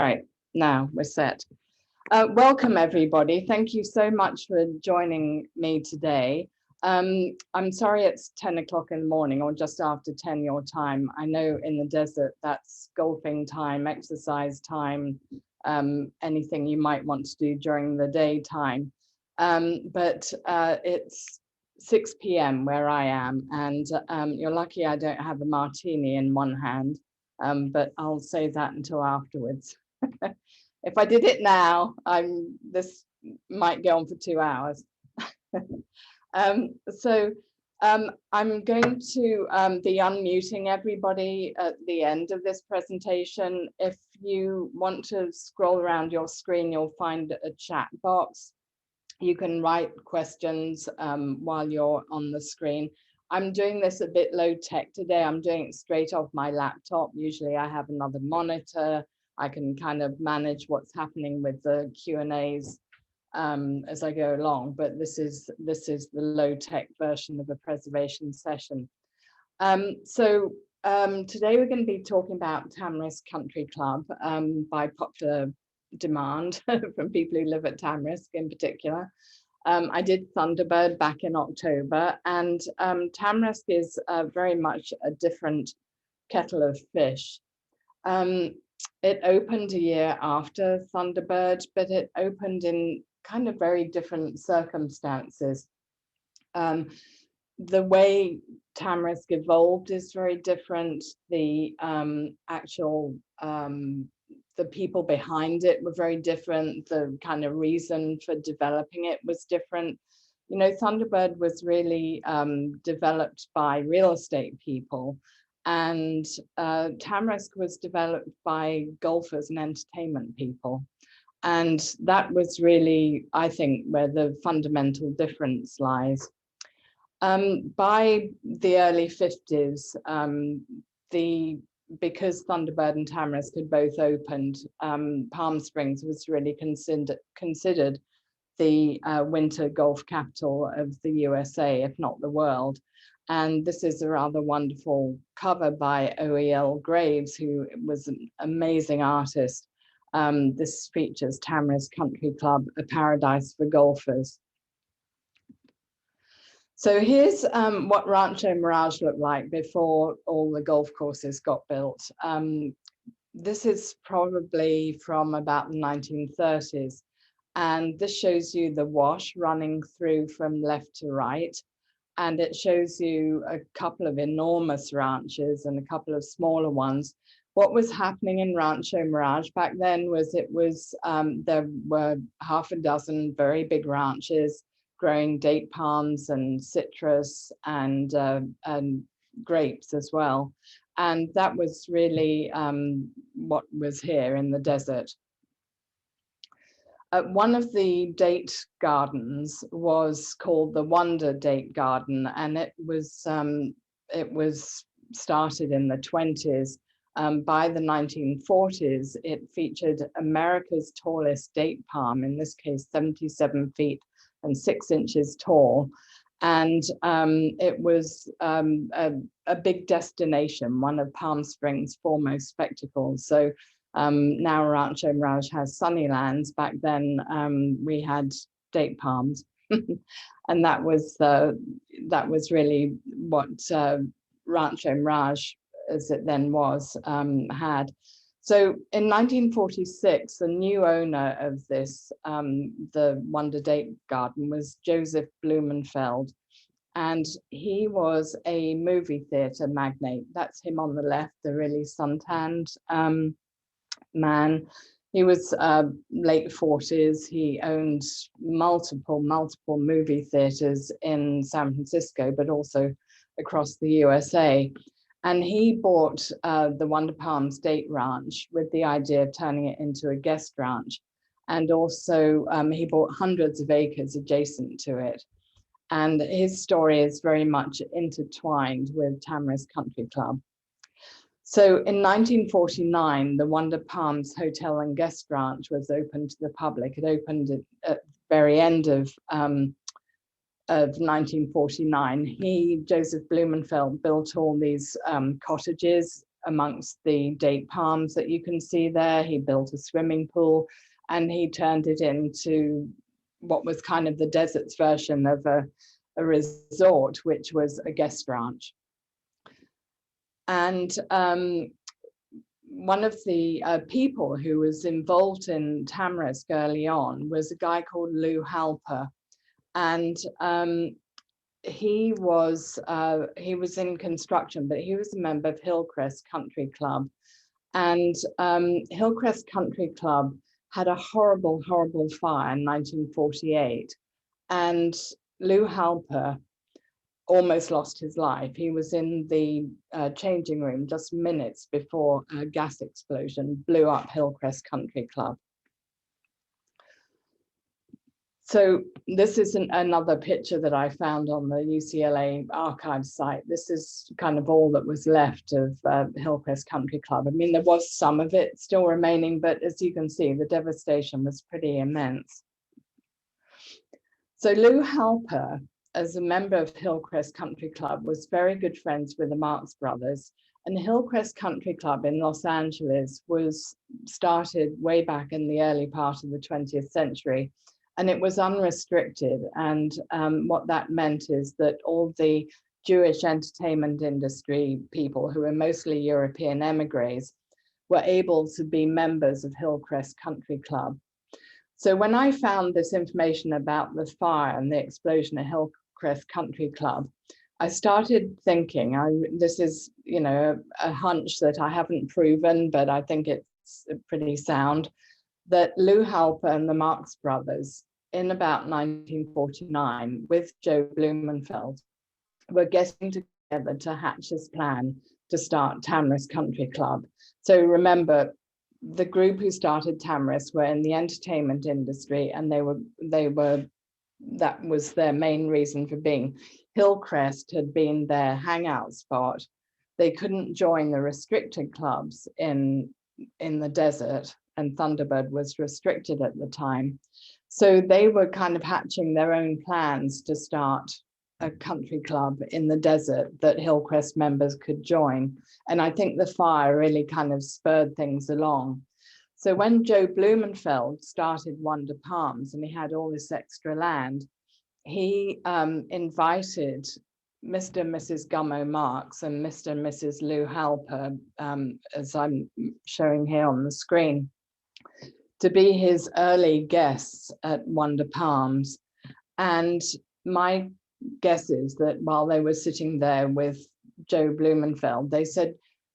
Right, now we're set. Welcome everybody. Thank you so much for joining me today. I'm sorry it's 10 o'clock in the morning or just after 10 your time. I know in the desert that's golfing time, exercise time, anything you might want to do during the daytime. But it's 6 p.m. where I am, and you're lucky I don't have a martini in one hand, but I'll save that until afterwards. If I did it now, this might go on for 2 hours. I'm going to be unmuting everybody at the end of this presentation. If you want to scroll around your screen, you'll find a chat box. You can write questions while you're on the screen. I'm doing this a bit low tech today. I'm doing it straight off my laptop. Usually I have another monitor. I can kind of manage what's happening with the Q&As as I go along, but this is the low-tech version of a preservation session. Today we're going to be talking about Tamarisk Country Club by popular demand from people who live at Tamarisk in particular. I did Thunderbird back in October, and Tamarisk is very much a different kettle of fish. It opened a year after Thunderbird, but it opened in kind of very different circumstances. The way Tamarisk evolved is very different. The the people behind it were very different. The kind of reason for developing it was different. You know, Thunderbird was really developed by real estate people, and Tamarisk was developed by golfers and entertainment people. And that was really, I think, where the fundamental difference lies. By the early 50s, because Thunderbird and Tamarisk had both opened, Palm Springs was really considered the winter golf capital of the USA, if not the world. And this is a rather wonderful cover by O.E.L. Graves, who was an amazing artist. This features Tamarisk Country Club, a paradise for golfers. So here's what Rancho Mirage looked like before all the golf courses got built. This is probably from about the 1930s. And this shows you the wash running through from left to right. And it shows you a couple of enormous ranches and a couple of smaller ones. What was happening in Rancho Mirage back then was there were half a dozen very big ranches growing date palms and citrus and grapes as well. And that was really what was here in the desert. One of the date gardens was called the Wonder Date Garden, and it was started in the 20s. By the 1940s, it featured America's tallest date palm, in this case 77 feet and 6 inches tall. And it was a big destination, one of Palm Springs' foremost spectacles. So now Rancho Mirage has Sunnylands. Back then we had date palms, and that was really what Rancho Mirage, as it then was, had. So in 1946, the new owner of this, the Wonder Date Garden, was Joseph Blumenfeld, and he was a movie theater magnate. That's him on the left, the really suntanned man. He was late 40s. He owned multiple movie theaters in San Francisco, but also across the USA. And he bought the Wonder Palms Date Ranch with the idea of turning it into a guest ranch. And also he bought hundreds of acres adjacent to it. And his story is very much intertwined with Tamarisk Country Club. So in 1949, the Wonder Palms Hotel and Guest Ranch was opened to the public. It opened at the very end of 1949. Joseph Blumenfeld, built all these cottages amongst the date palms that you can see there. He built a swimming pool, and he turned it into what was kind of the desert's version of a resort, which was a guest ranch. And one of the people who was involved in Tamarisk early on was a guy called Lou HALPER. And he was in construction, but he was a member of Hillcrest Country Club. And Hillcrest Country Club had a horrible, horrible fire in 1948. And Lou HALPER almost lost his life. He was in the changing room just minutes before a gas explosion blew up Hillcrest Country Club. So this is another picture that I found on the UCLA archive site. This is kind of all that was left of Hillcrest Country Club. I mean, there was some of it still remaining, but as you can see, the devastation was pretty immense. So Lou HALPER, as a member of Hillcrest Country Club, was very good friends with the Marx brothers. And Hillcrest Country Club in Los Angeles was started way back in the early part of the 20th century. And it was unrestricted. And what that meant is that all the Jewish entertainment industry people, who were mostly European emigres, were able to be members of Hillcrest Country Club. So when I found this information about the fire and the explosion at Hillcrest Country Club, I started thinking, this is, you know, a hunch that I haven't proven, but I think it's pretty sound, that Lou HALPER and the Marx brothers in about 1949 with Joe Blumenfeld were getting together to hatch this plan to start Tamarisk Country Club. So remember, the group who started Tamarisk were in the entertainment industry, and that was their main reason for being. Hillcrest had been their hangout spot. They couldn't join the restricted clubs in the desert, and Thunderbird was restricted at the time. So they were kind of hatching their own plans to start a country club in the desert that Hillcrest members could join. And I think the fire really kind of spurred things along. So when Joe Blumenfeld started Wonder Palms and he had all this extra land, he invited Mr. and Mrs. Gummo Marx and Mr. and Mrs. Lou HALPER, as I'm showing here on the screen, to be his early guests at Wonder Palms. And my guess is that while they were sitting there with Joe Blumenfeld, they said,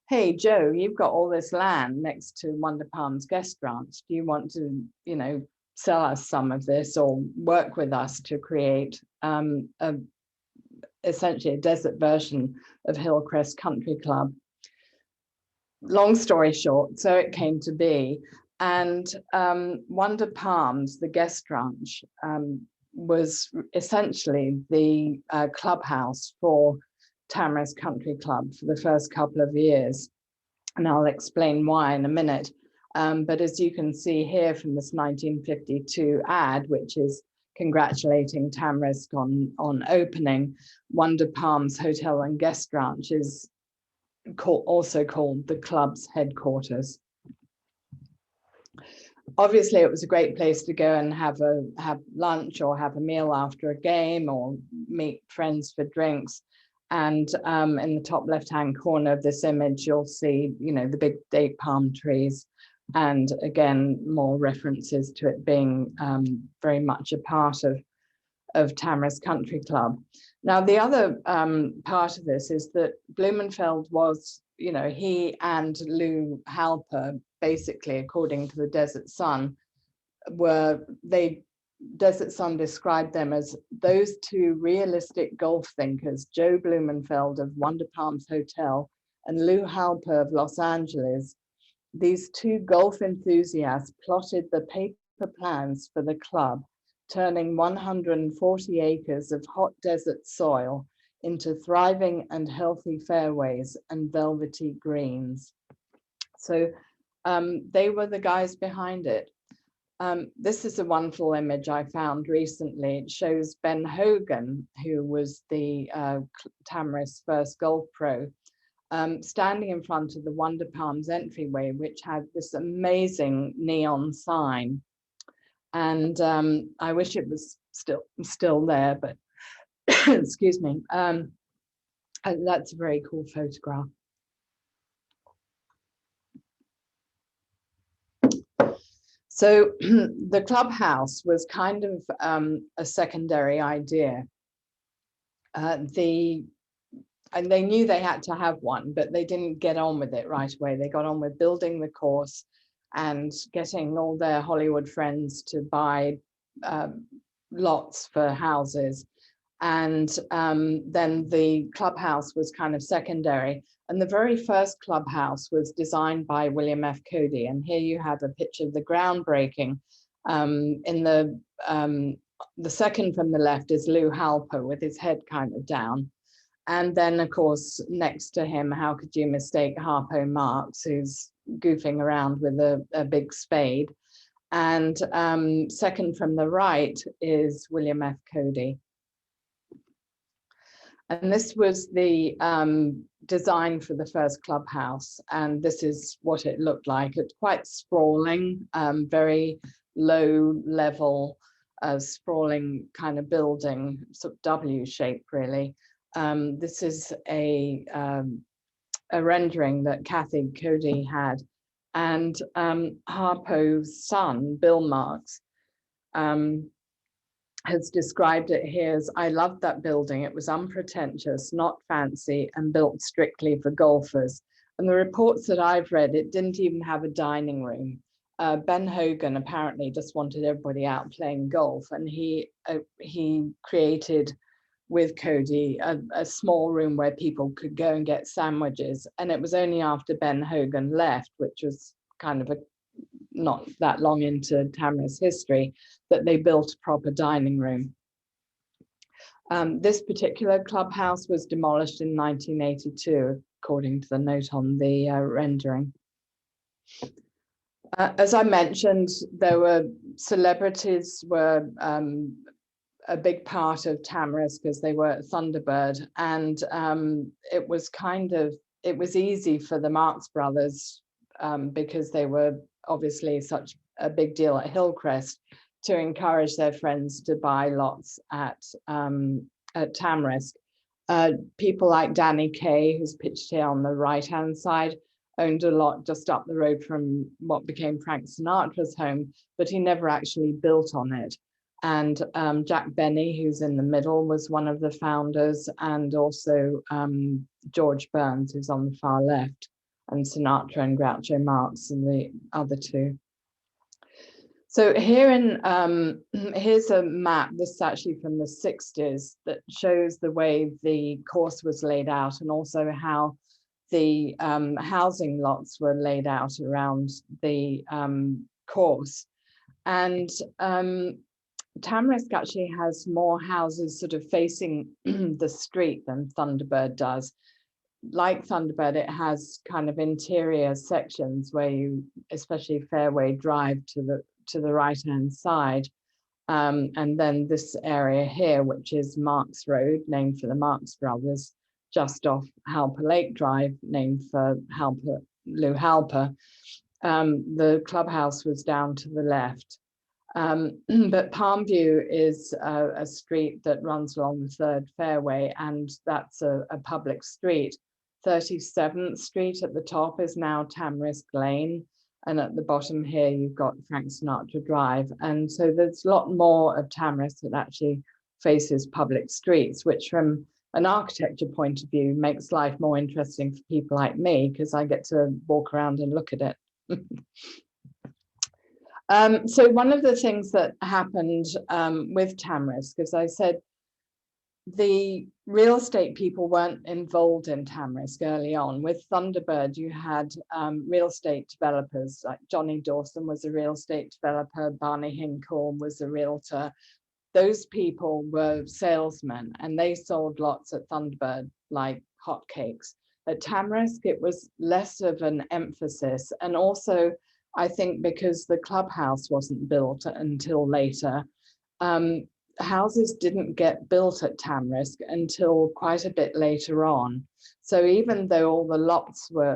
"Hey, Joe, you've got all this land next to Wonder Palms Guest Ranch. Do you want to, you know, sell us some of this or work with us to create essentially a desert version of Hillcrest Country Club?" Long story short, so it came to be. And Wonder Palms, the guest ranch, was essentially the clubhouse for Tamarisk Country Club for the first couple of years. And I'll explain why in a minute. But as you can see here from this 1952 ad, which is congratulating Tamarisk on opening, Wonder Palms Hotel and Guest Ranch is also called the club's headquarters. Obviously, it was a great place to go and have lunch or have a meal after a game or meet friends for drinks. And in the top left-hand corner of this image, you'll see, you know, the big date palm trees, and again, more references to it being very much a part of Tamarisk Country Club. Now, the other part of this is that Blumenfeld was, you know, he and Lou HALPER, basically, according to the Desert Sun, Desert Sun described them as those two realistic golf thinkers, Joe Blumenfeld of Wonder Palms Hotel and Lou HALPER of Los Angeles. These two golf enthusiasts plotted the paper plans for the club, turning 140 acres of hot desert soil into thriving and healthy fairways and velvety greens. So they were the guys behind it. This is a wonderful image I found recently. It shows Ben Hogan, who was the Tamarisk's first golf pro, standing in front of the Wonder Palms entryway, which had this amazing neon sign. And I wish it was still there, but excuse me. That's a very cool photograph. So the clubhouse was kind of a secondary idea. And they knew they had to have one, but they didn't get on with it right away. They got on with building the course and getting all their Hollywood friends to buy lots for houses. And then the clubhouse was kind of secondary. And the very first clubhouse was designed by William F. Cody. And here you have a picture of the groundbreaking. In the second from the left is Lou Halper with his head kind of down. And then, of course, next to him, how could you mistake HARPO MARX, who's goofing around with a big spade. And second from the right is William F. Cody. And this was the design for the first clubhouse. And this is what it looked like. It's quite sprawling, very low level, sprawling kind of building, sort of W shape, really. This is a rendering that Kathy Cody had. And Harpo's son, Bill Marx, has described it here as, I loved that building. It was unpretentious, not fancy, and built strictly for golfers. And the reports that I've read, it didn't even have a dining room. Ben Hogan apparently just wanted everybody out playing golf, and he created with Cody a small room where people could go and get sandwiches. And it was only after Ben Hogan left, which was kind of not that long into Tamarisk history, that they built a proper dining room. This particular clubhouse was demolished in 1982, according to the note on the rendering. As I mentioned, there were celebrities were a big part of Tamarisk because they were at Thunderbird, and it was easy for the Marx brothers because they were obviously such a big deal at Hillcrest to encourage their friends to buy lots at Tamarisk. People like Danny Kaye, who's pictured here on the right-hand side, owned a lot just up the road from what became Frank Sinatra's home, but he never actually built on it. And Jack Benny, who's in the middle, was one of the founders, and also George Burns, who's on the far left, and Sinatra and Groucho Marx and the other two. So here here's a map, this is actually from the 60s, that shows the way the course was laid out, and also how the housing lots were laid out around the course. And Tamarisk actually has more houses sort of facing the street than Thunderbird does. Like Thunderbird, it has kind of interior sections where you, especially Fairway Drive, to the right-hand side. And then this area here, which is Marx Road, named for the Marx brothers, just off Halper Lake Drive, named for Lou Halper. The clubhouse was down to the left. But Palmview is a street that runs along the 3rd fairway, and that's a public street. 37th Street at the top is now Tamarisk Lane, and at the bottom here you've got Frank Sinatra Drive. And so there's a lot more of Tamarisk that actually faces public streets, which from an architecture point of view makes life more interesting for people like me, because I get to walk around and look at it. So one of the things that happened with Tamarisk, as I said, the real estate people weren't involved in Tamarisk early on. With Thunderbird, you had real estate developers, like Johnny Dawson was a real estate developer, Barney Hinkle was a realtor. Those people were salesmen, and they sold lots at Thunderbird like hotcakes. At Tamarisk, it was less of an emphasis, and also I think because the clubhouse wasn't built until later, houses didn't get built at Tamarisk until quite a bit later on. So even though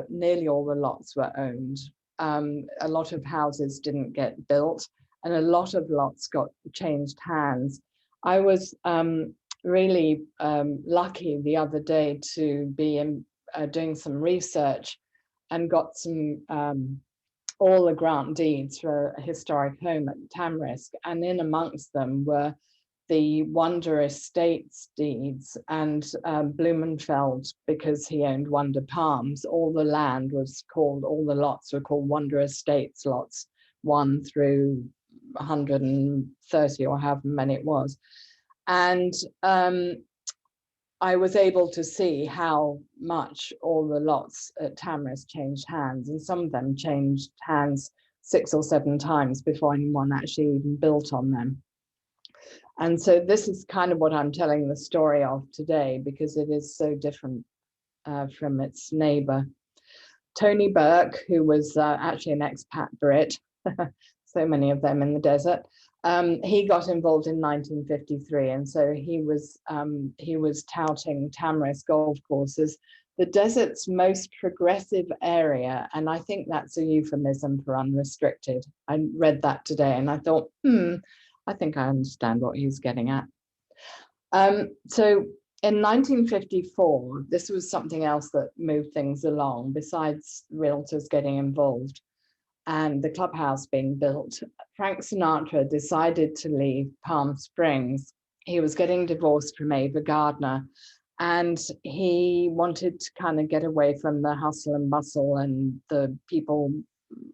nearly all the lots were owned, a lot of houses didn't get built, and a lot of lots got changed hands. I was really lucky the other day to be doing some research and got some all the grant deeds for a historic home at Tamarisk, and in amongst them were the Wonder Estates deeds, and BLUMENFELD, because he owned Wonder Palms, all the land was called, all the lots were called Wonder Estates lots 1 through 130 or however many it was. And I was able to see how much all the lots at Tamarisk changed hands, and some of them changed hands 6 or 7 times before anyone actually even built on them. And so this is kind of what I'm telling the story of today, because it is so different from its neighbor. Tony Burke, who was actually an expat Brit, so many of them in the desert, he got involved in 1953, and so he was touting Tamarisk golf course as the desert's most progressive area, and I think that's a euphemism for unrestricted. I read that today and I thought, I think I understand what he's getting at. So in 1954, this was something else that moved things along besides realtors getting involved and the clubhouse being built. Frank Sinatra decided to leave Palm Springs. He was getting divorced from Ava Gardner, and he wanted to kind of get away from the hustle and bustle and the people,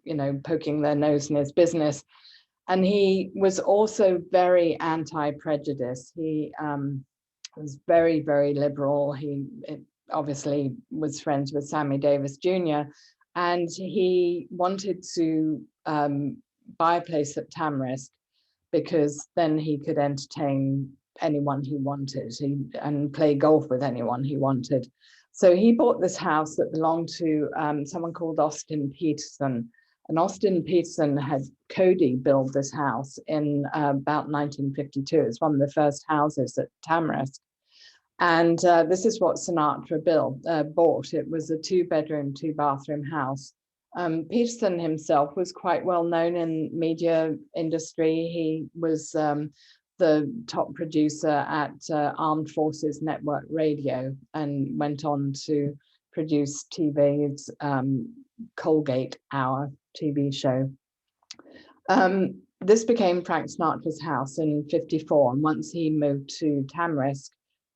you know, poking their nose in his business. And he was also very anti-prejudice. He was very, very liberal. He obviously was friends with Sammy Davis Jr. And he wanted to buy a place at Tamarisk because then he could entertain anyone he wanted and play golf with anyone he wanted. So he bought this house that belonged to someone called Austin Peterson. And Austin Peterson had CODY build this house in about 1952. It's one of the first houses at Tamarisk. And this is what Sinatra bought. It was a 2-bedroom, 2-bathroom house. Peterson himself was quite well known in media industry. He was the top producer at Armed Forces Network Radio and went on to produce TV's Colgate Hour TV show. This became Frank Sinatra's house in '54, and once he moved to Tamarisk,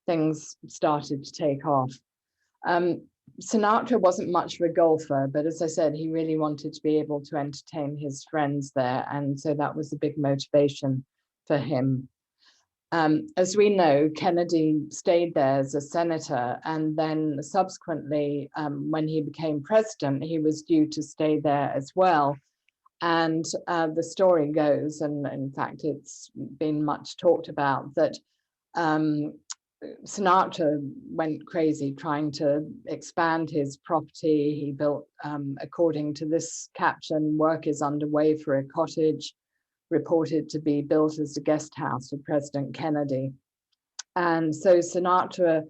things started to take off. Sinatra wasn't much of a golfer, but as I said, he really wanted to be able to entertain his friends there, and so that was a big motivation for him. As we know, Kennedy stayed there as a senator, and then subsequently, when he became president, he was due to stay there as well. And the story goes, and in fact, it's been much talked about, that Sinatra went crazy trying to expand his property. He built, according to this caption, work is underway for a cottage reported to be built as a guest house for President Kennedy. And so Sinatra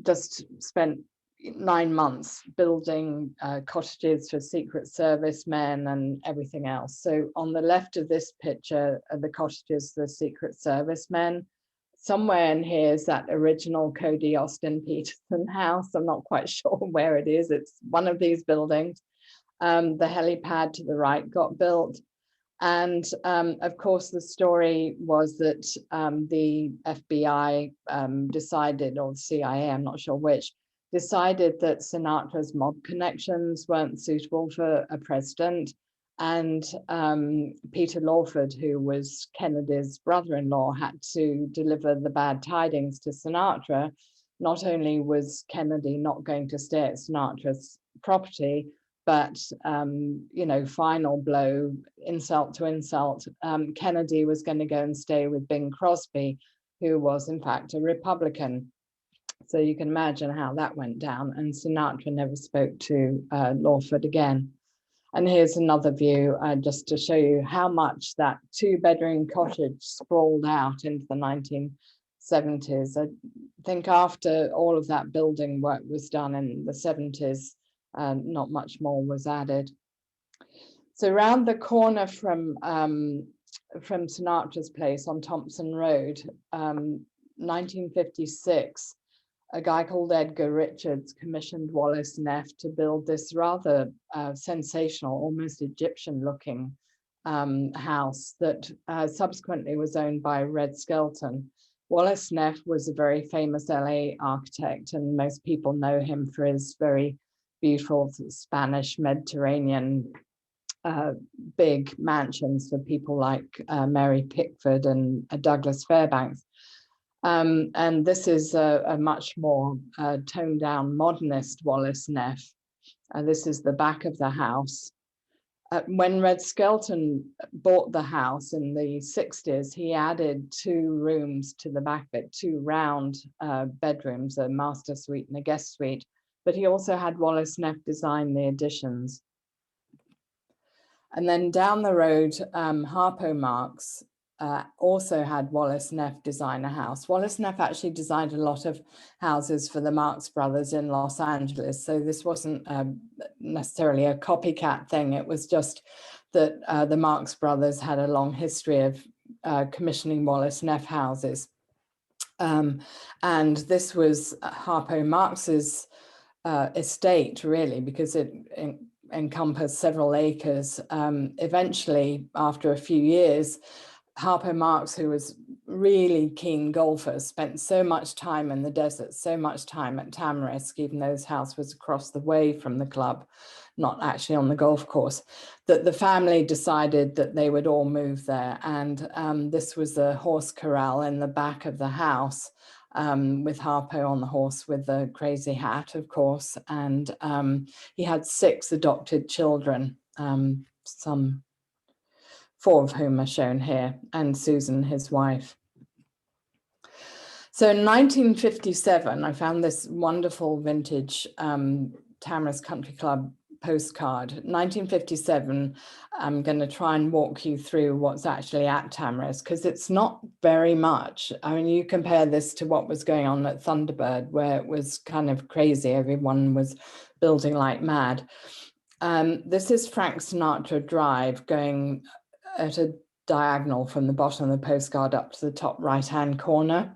just spent 9 months building cottages for Secret Service men and everything else. So on the left of this picture are the cottages for Secret Service men. Somewhere in here is that original CODY Austin Peterson house. I'm not quite sure where it is. It's one of these buildings. The helipad to the right got built. And of course, the story was that the FBI decided, or CIA, I'm not sure which, decided that Sinatra's mob connections weren't suitable for a president. And Peter Lawford, who was Kennedy's brother-in-law, had to deliver the bad tidings to Sinatra. Not only was Kennedy not going to stay at Sinatra's property, but, you know, final blow, insult to insult, Kennedy was going to go and stay with Bing Crosby, who was in fact a Republican. So you can imagine how that went down, and Sinatra never spoke to Lawford again. And here's another view just to show you how much that 2-bedroom cottage sprawled out into the 1970s. I think after all of that building work was done in the 70s, not much more was added. So round the corner from Sinatra's place on Thompson Road, 1956, a guy called Edgar Richards commissioned Wallace Neff to build this rather sensational, almost Egyptian-looking house that subsequently was owned by Red Skelton. Wallace Neff was a very famous LA architect, and most people know him for his very beautiful Spanish Mediterranean big mansions for people like Mary Pickford and Douglas Fairbanks. And this is a much more toned down modernist Wallace Neff. This is the back of the house. When Red Skelton bought the house in the 60s, he added 2 rooms to the back of it, 2 round bedrooms, a master suite and a guest suite. But he also had Wallace Neff design the additions. And then down the road, HARPO MARX also had Wallace Neff design a house. Wallace Neff actually designed a lot of houses for the Marx brothers in Los Angeles. So this wasn't necessarily a copycat thing. It was just that the Marx brothers had a long history of commissioning Wallace Neff houses. And this was HARPO MARX's estate, really, because it encompassed several acres. Eventually, after a few years, HARPO MARX, who was really keen golfer, spent so much time in the desert, so much time at Tamarisk, even though his house was across the way from the club, not actually on the golf course, that the family decided that they would all move there. And this was a horse corral in the back of the house, with Harpo on the horse with the crazy hat, of course. And he had 6 adopted children, some 4 of whom are shown here, and Susan, his wife. So in 1957, I found this wonderful vintage Tamarisk Country Club postcard. 1957, I'm going to try and walk you through what's actually at Tamarisk, because it's not very much. I mean, you compare this to what was going on at Thunderbird, where it was kind of crazy. Everyone was building like mad. This is Frank Sinatra Drive, going at a diagonal from the bottom of the postcard up to the top right-hand corner.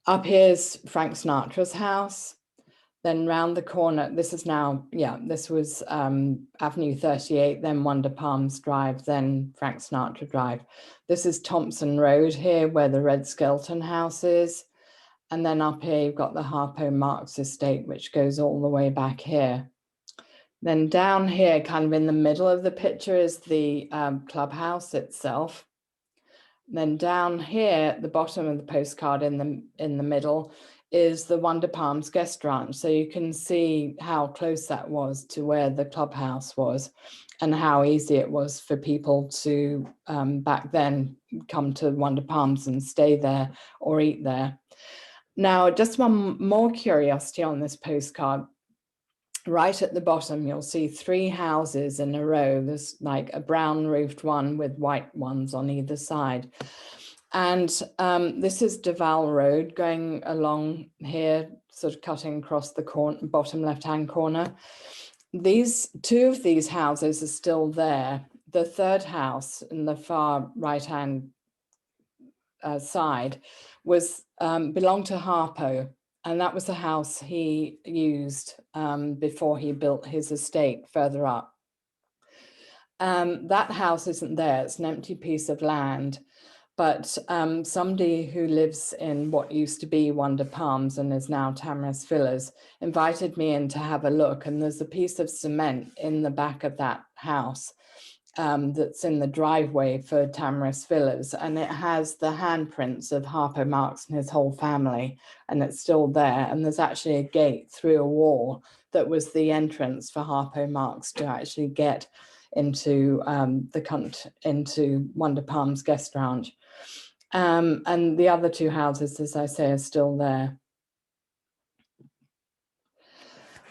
Up here's Frank Sinatra's house. Then round the corner, this is now, this was Avenue 38, then Wonder Palms Drive, then Frank Sinatra Drive. This is Thompson Road here, where the Red Skelton house is. And then up here, you've got the HARPO MARX estate, which goes all the way back here. Then down here, kind of in the middle of the picture, is the clubhouse itself. Then down here, at the bottom of the postcard in the middle, is the Wonder Palms guest ranch. So you can see how close that was to where the clubhouse was, and how easy it was for people to, back then, come to Wonder Palms and stay there or eat there. Now, just one more curiosity on this postcard. Right at the bottom, you'll see 3 houses in a row. There's like a brown roofed one with white ones on either side. And this is Duval Road going along here, sort of cutting across the bottom left-hand corner. 2 of these houses are still there. The 3rd house in the far right-hand side was belonged to Harpo. And that was the house he used before he built his estate further up. That house isn't there, it's an empty piece of land. But somebody who lives in what used to be Wonder Palms and is now Tamarisk Villas invited me in to have a look. And there's a piece of cement in the back of that house that's in the driveway for Tamarisk Villas, and it has the handprints of HARPO MARX and his whole family, and it's still there. And there's actually a gate through a wall that was the entrance for HARPO MARX to actually get into into Wonder Palms guest ranch. And the other 2 houses, as I say, are still there.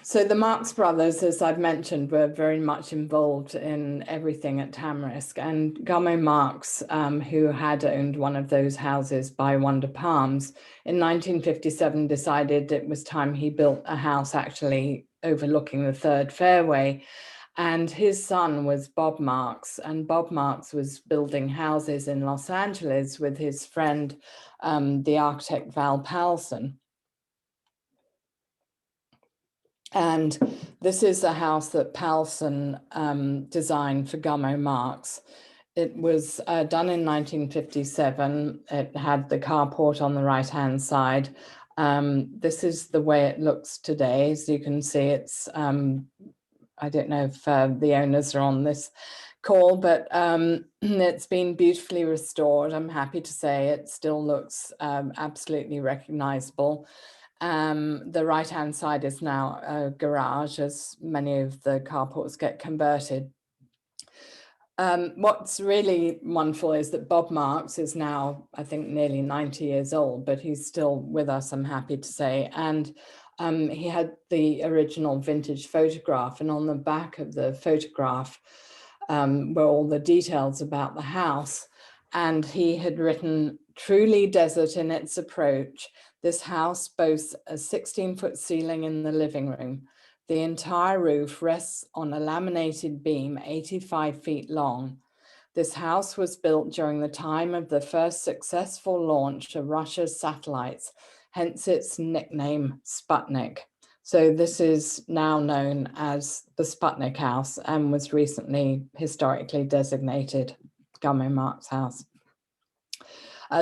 So the Marx brothers, as I've mentioned, were very much involved in everything at Tamarisk, and Gummo Marx, who had owned one of those houses by Wonder Palms, in 1957 decided it was time he built a house actually overlooking the third fairway. And his son was Bob Marx, and Bob Marx was building houses in Los Angeles with his friend, the architect Val Powelson. And this is a house that Powelson designed for Gummo Marx. It was done in 1957. It had the carport on the right-hand side. This is the way it looks today. As you can see, it's, I don't know if the owners are on this call, but it's been beautifully restored. I'm happy to say it still looks absolutely recognizable. The right-hand side is now a garage, as many of the carports get converted. What's really wonderful is that Bob Marx is now, I think, nearly 90 years old, but he's still with us, I'm happy to say. And he had the original vintage photograph, and on the back of the photograph were all the details about the house. And he had written, "Truly desert in its approach, this house boasts a 16-foot ceiling in the living room. The entire roof rests on a laminated beam 85 feet long. This house was built during the time of the first successful launch of Russia's satellites, hence its nickname Sputnik." So this is now known as the Sputnik House and was recently historically designated Gummo Marx House.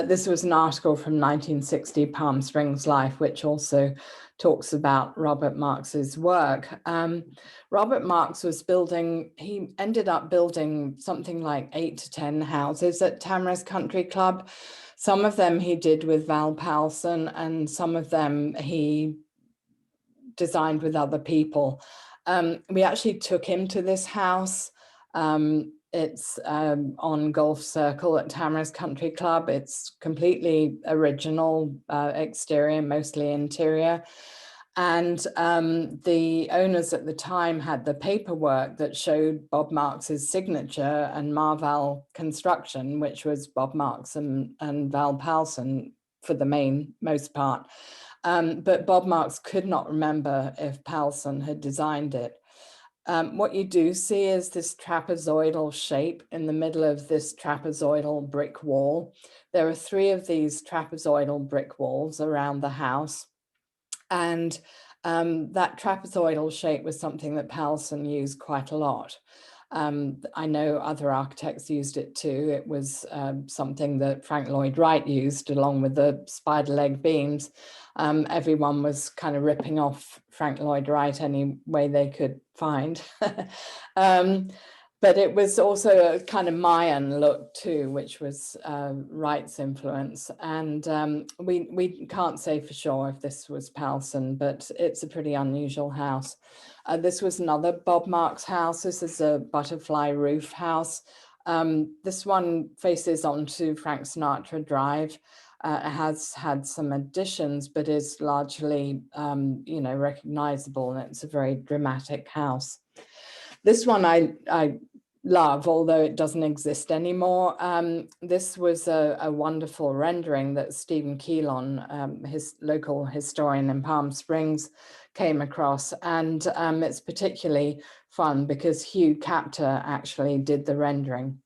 This was an article from 1960 Palm Springs Life, which also talks about Robert Marx's work. Robert Marx was building, he ended up building something like 8 to 10 houses at Tamarisk Country Club. Some of them he did with Val Powelson, and some of them he designed with other people. We actually took him to this house. It's on Golf Circle at Tamarisk Country Club. It's completely original exterior, mostly interior. And the owners at the time had the paperwork that showed Bob Marx's signature and Marval Construction, which was Bob Marx and Val Powelson for the most part. But Bob Marx could not remember if Powelson had designed it. What you do see is this trapezoidal shape in the middle of this trapezoidal brick wall. There are 3 of these trapezoidal brick walls around the house. And that trapezoidal shape was something that Powelson used quite a lot. I know other architects used it too. It was something that Frank Lloyd Wright used along with the spider leg beams. Everyone was kind of ripping off Frank Lloyd Wright any way they could find. But it was also a kind of Mayan look too, which was Wright's influence. And we can't say for sure if this was Powelson, but it's a pretty unusual house. This was another Bob Marx house. This is a butterfly roof house. This one faces onto Frank Sinatra Drive. It has had some additions, but is largely, you know, recognizable, and it's a very dramatic house. This one I love, although it doesn't exist anymore. This was a wonderful rendering that Stephen Keelon, his local historian in Palm Springs, came across. And it's particularly fun because Hugh Capter actually did the rendering.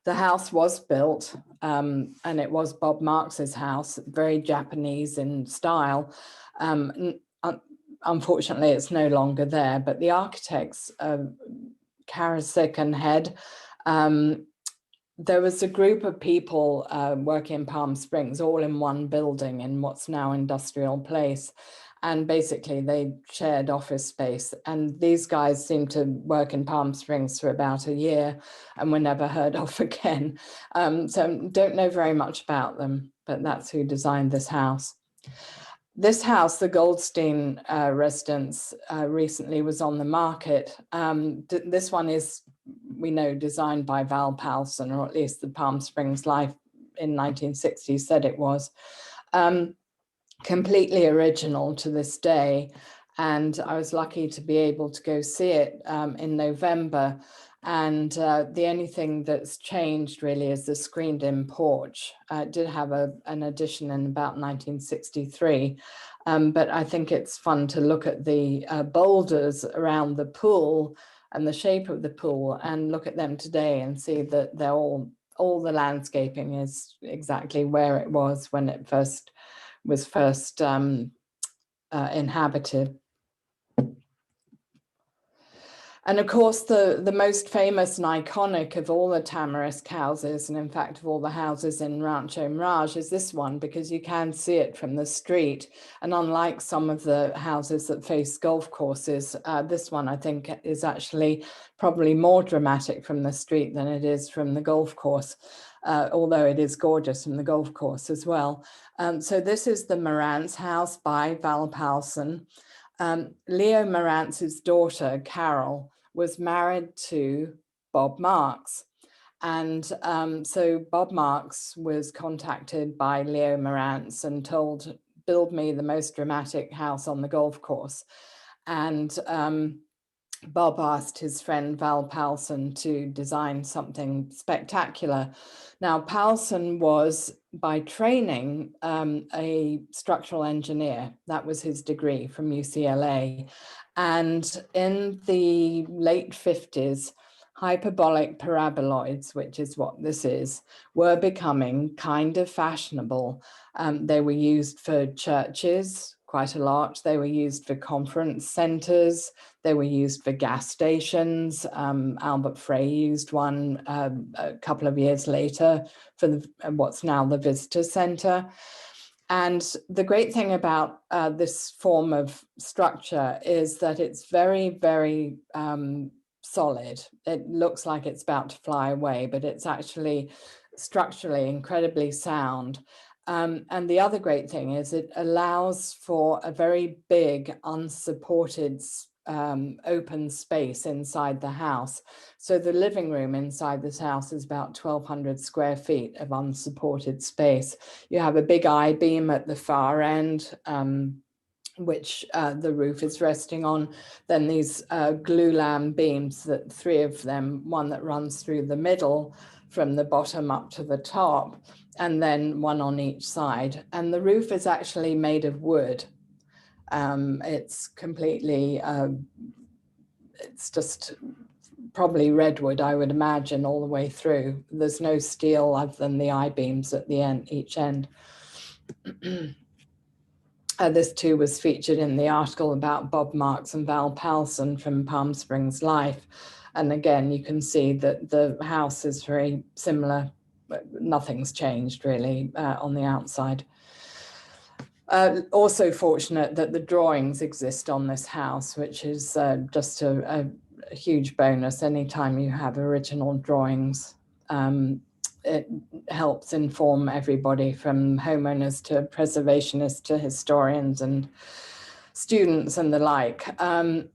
The house was built and it was Bob Marx's house, very Japanese in style. Unfortunately, it's no longer there, but the architects, Karasik and Head, there was a group of people working in Palm Springs, all in one building in what's now Industrial Place. And basically they shared office space. And these guys seemed to work in Palm Springs for about a year and were never heard of again. So don't know very much about them, but that's who designed this house. This house, the GOLDSTEIN residence, recently was on the market. This one is, we know, designed by Val Powelson, or at least the Palm Springs Life in 1960 said it was. Completely original to this day. and I was lucky to be able to go see it in November. And the only thing that's changed really is the screened-in porch. It did have an addition in about 1963, but I think it's fun to look at the boulders around the pool and the shape of the pool and look at them today and see that they're all the landscaping is exactly where it was when it was first inhabited. And of course, the most famous and iconic of all the Tamarisk houses, and in fact of all the houses in Rancho Mirage, is this one, because you can see it from the street. And unlike some of the houses that face golf courses, this one I think is actually probably more dramatic from the street than it is from the golf course, although it is gorgeous from the golf course as well. So this is the Maranz house by Val Powelson. Leo Marantz's daughter, Carol, was married to Bob MARX. And so Bob MARX was contacted by Leo Maranz and told, build me the most dramatic house on the golf course. And Bob asked his friend Val Powelson to design something spectacular. Now, Powelson was by training a structural engineer. That was his degree from UCLA. And in the late 50s, hyperbolic paraboloids, which is what this is, were becoming kind of fashionable. They were used for churches quite a lot. They were used for conference centers. They were used for gas stations. Albert Frey used one a couple of years later for what's now the Visitor Center. And the great thing about this form of structure is that it's very, very solid. It looks like it's about to fly away, but it's actually structurally incredibly sound. And the other great thing is it allows for a very big unsupported open space inside the house. So the living room inside this house is about 1,200 square feet of unsupported space. You have a big I-beam at the far end, which the roof is resting on. Then these glulam beams, that three of them, one that runs through the middle from the bottom up to the top, and then one on each side. And the roof is actually made of wood. It's completely, it's just probably redwood, I would imagine, all the way through. There's no steel other than the I-beams at the end, each end. This too was featured in the article about Bob MARX and Val Powelson from Palm Springs Life. And again, you can see that the house is very similar. Nothing's changed really on the outside. Also fortunate that the drawings exist on this house, which is just a huge bonus. Anytime you have original drawings, it helps inform everybody from homeowners to preservationists to historians and students and the like.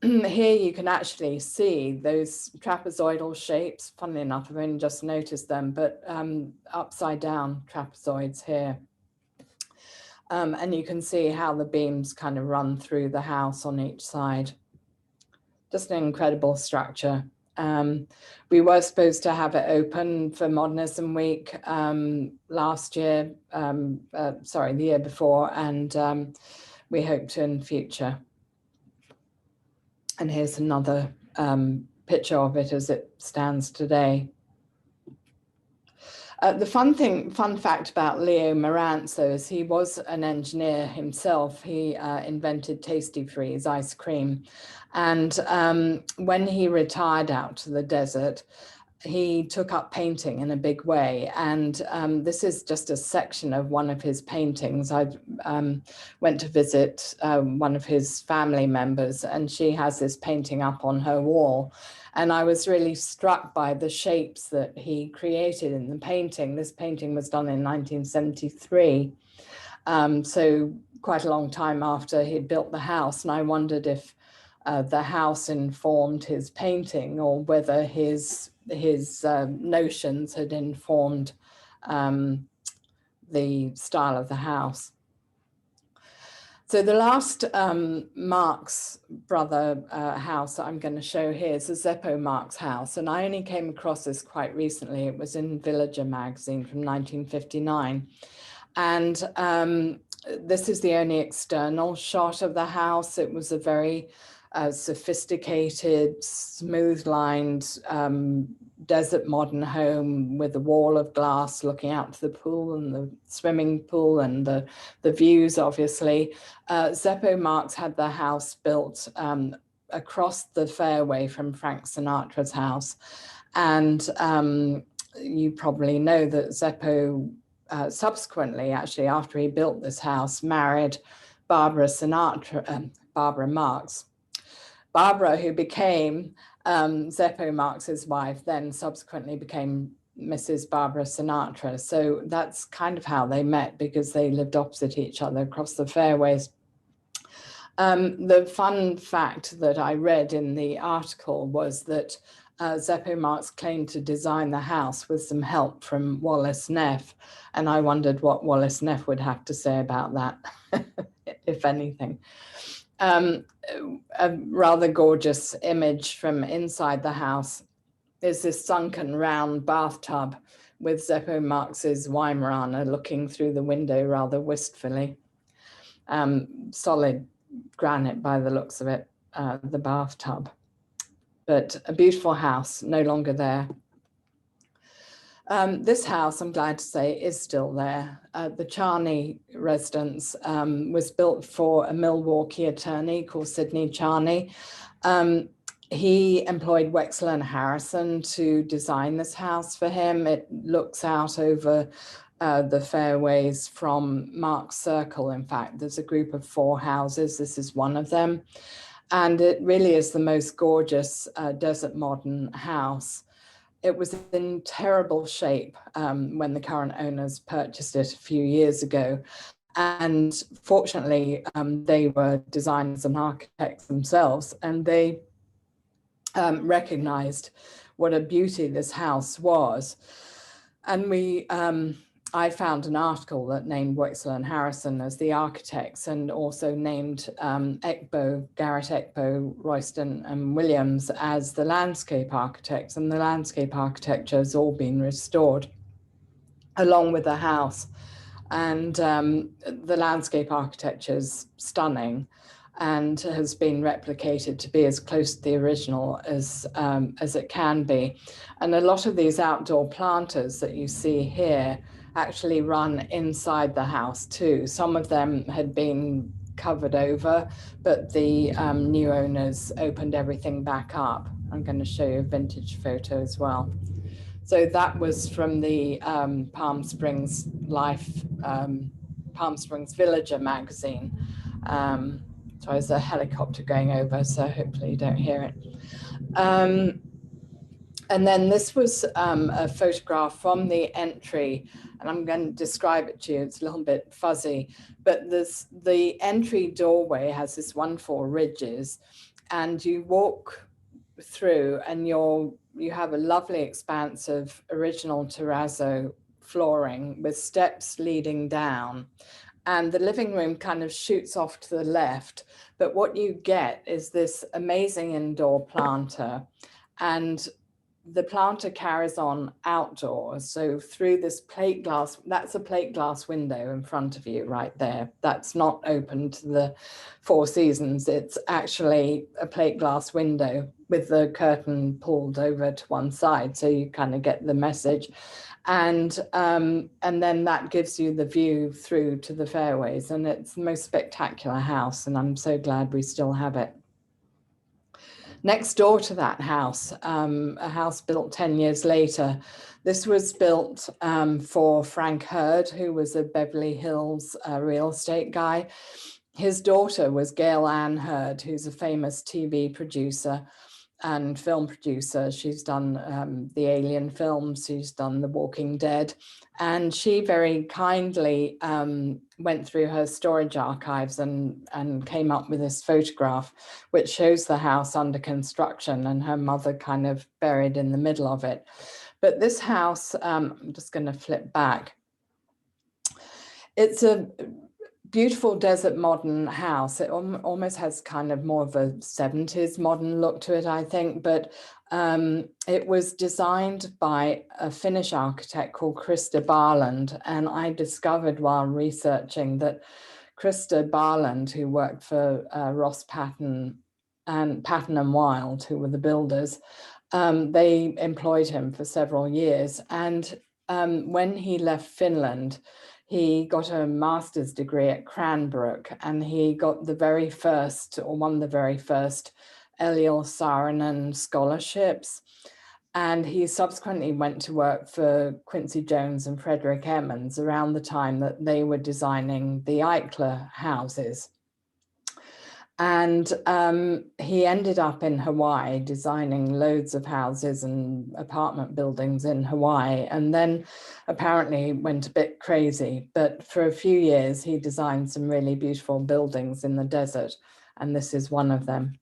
Here you can actually see those trapezoidal shapes. Funnily enough, I've only just noticed them, but upside down trapezoids here. And you can see how the beams kind of run through the house on each side. Just an incredible structure. We were supposed to have it open for Modernism Week last year, sorry, the year before, and we hope to in future. And here's another picture of it as it stands today. The fun fact about Leo Maranz, though, is he was an engineer himself. He invented Tasty Freeze ice cream. And when he retired out to the desert, he took up painting in a big way. And this is just a section of one of his paintings. I went to visit one of his family members, and she has this painting up on her wall. And I was really struck by the shapes that he created in the painting. This painting was done in 1973. So quite a long time after he'd built the house. And I wondered if the house informed his painting or whether his notions had informed the style of the house. So the last Marx brother house that I'm going to show here is the Zeppo Marx house, and I only came across this quite recently. It was in Villager magazine from 1959, and this is the only external shot of the house. It was a very sophisticated, smooth-lined desert modern home with a wall of glass looking out to the pool and the swimming pool and the views, obviously. Zeppo Marx had the house built across the fairway from Frank Sinatra's house. And you probably know that Zeppo subsequently, actually, after he built this house, married Barbara Marx. Barbara, who became Zeppo Marx's wife, then subsequently became Mrs. Barbara Sinatra. So that's kind of how they met, because they lived opposite each other across the fairways. The fun fact that I read in the article was that Zeppo Marx claimed to design the house with some help from WALLACE NEFF, and I wondered what WALLACE NEFF would have to say about that, if anything. A rather gorgeous image from inside the house is this sunken round bathtub with Zeppo Marx's Weimaraner looking through the window rather wistfully. Solid granite by the looks of it, the bathtub. But a beautiful house, no longer there. This house, I'm glad to say, is still there. The Charney residence was built for a Milwaukee attorney called Sidney Charney. He employed Wexler and Harrison to design this house for him. It looks out over the fairways from Marx Circle. In fact, there's a group of 4 houses. This is one of them. And it really is the most gorgeous desert modern house. It was in terrible shape when the current owners purchased it a few years ago. And fortunately, they were designers and architects themselves, and they recognized what a beauty this house was. And I found an article that named Wexler and Harrison as the architects, and also named Garrett Ekbo, Royston and Williams as the landscape architects, and the landscape architecture has all been restored along with the house. And the landscape architecture is stunning and has been replicated to be as close to the original as it can be. And a lot of these outdoor planters that you see here actually run inside the house too. Some of them had been covered over, but the new owners opened everything back up. I'm going to show you a vintage photo as well. So that was from the Palm Springs Villager magazine. So there's a helicopter going over, so hopefully you don't hear it. And then this was a photograph from the entry, and I'm going to describe it to you. It's a little bit fuzzy, but the entry doorway has this wonderful ridges, and you walk through and you have a lovely expanse of original terrazzo flooring with steps leading down. And the living room kind of shoots off to the left, but what you get is this amazing indoor planter, and the planter carries on outdoors. So through this plate glass, that's a plate glass window in front of you right there. That's not open to the Four Seasons. It's actually a plate glass window with the curtain pulled over to one side. So you kind of get the message. And then that gives you the view through to the fairways. And it's the most spectacular house. And I'm so glad we still have it. Next door to that house, a house built 10 years later. This was built for Frank Hurd, who was a Beverly Hills real estate guy. His daughter was Gail Ann Hurd, who's a famous TV producer and film producer. She's done the Alien films, she's done The Walking Dead, and she very kindly went through her storage archives and came up with this photograph, which shows the house under construction and her mother kind of buried in the middle of it. But this house, I'm just going to flip back. It's a beautiful desert modern house. It almost has kind of more of a 70s modern look to it, I think, but it was designed by a Finnish architect called Krista Barland, and I discovered while researching that Krista Barland, who worked for Ross Patton and Wild, who were the builders, they employed him for several years. And when he left Finland, he got a master's degree at Cranbrook, and he got the very first, or one of the very first, Eliel Saarinen scholarships. And he subsequently went to work for Quincy Jones and Frederick Emmons around the time that they were designing the Eichler houses. And he ended up in Hawaii designing loads of houses and apartment buildings in Hawaii, and then apparently went a bit crazy. But for a few years, he designed some really beautiful buildings in the desert, and this is one of them.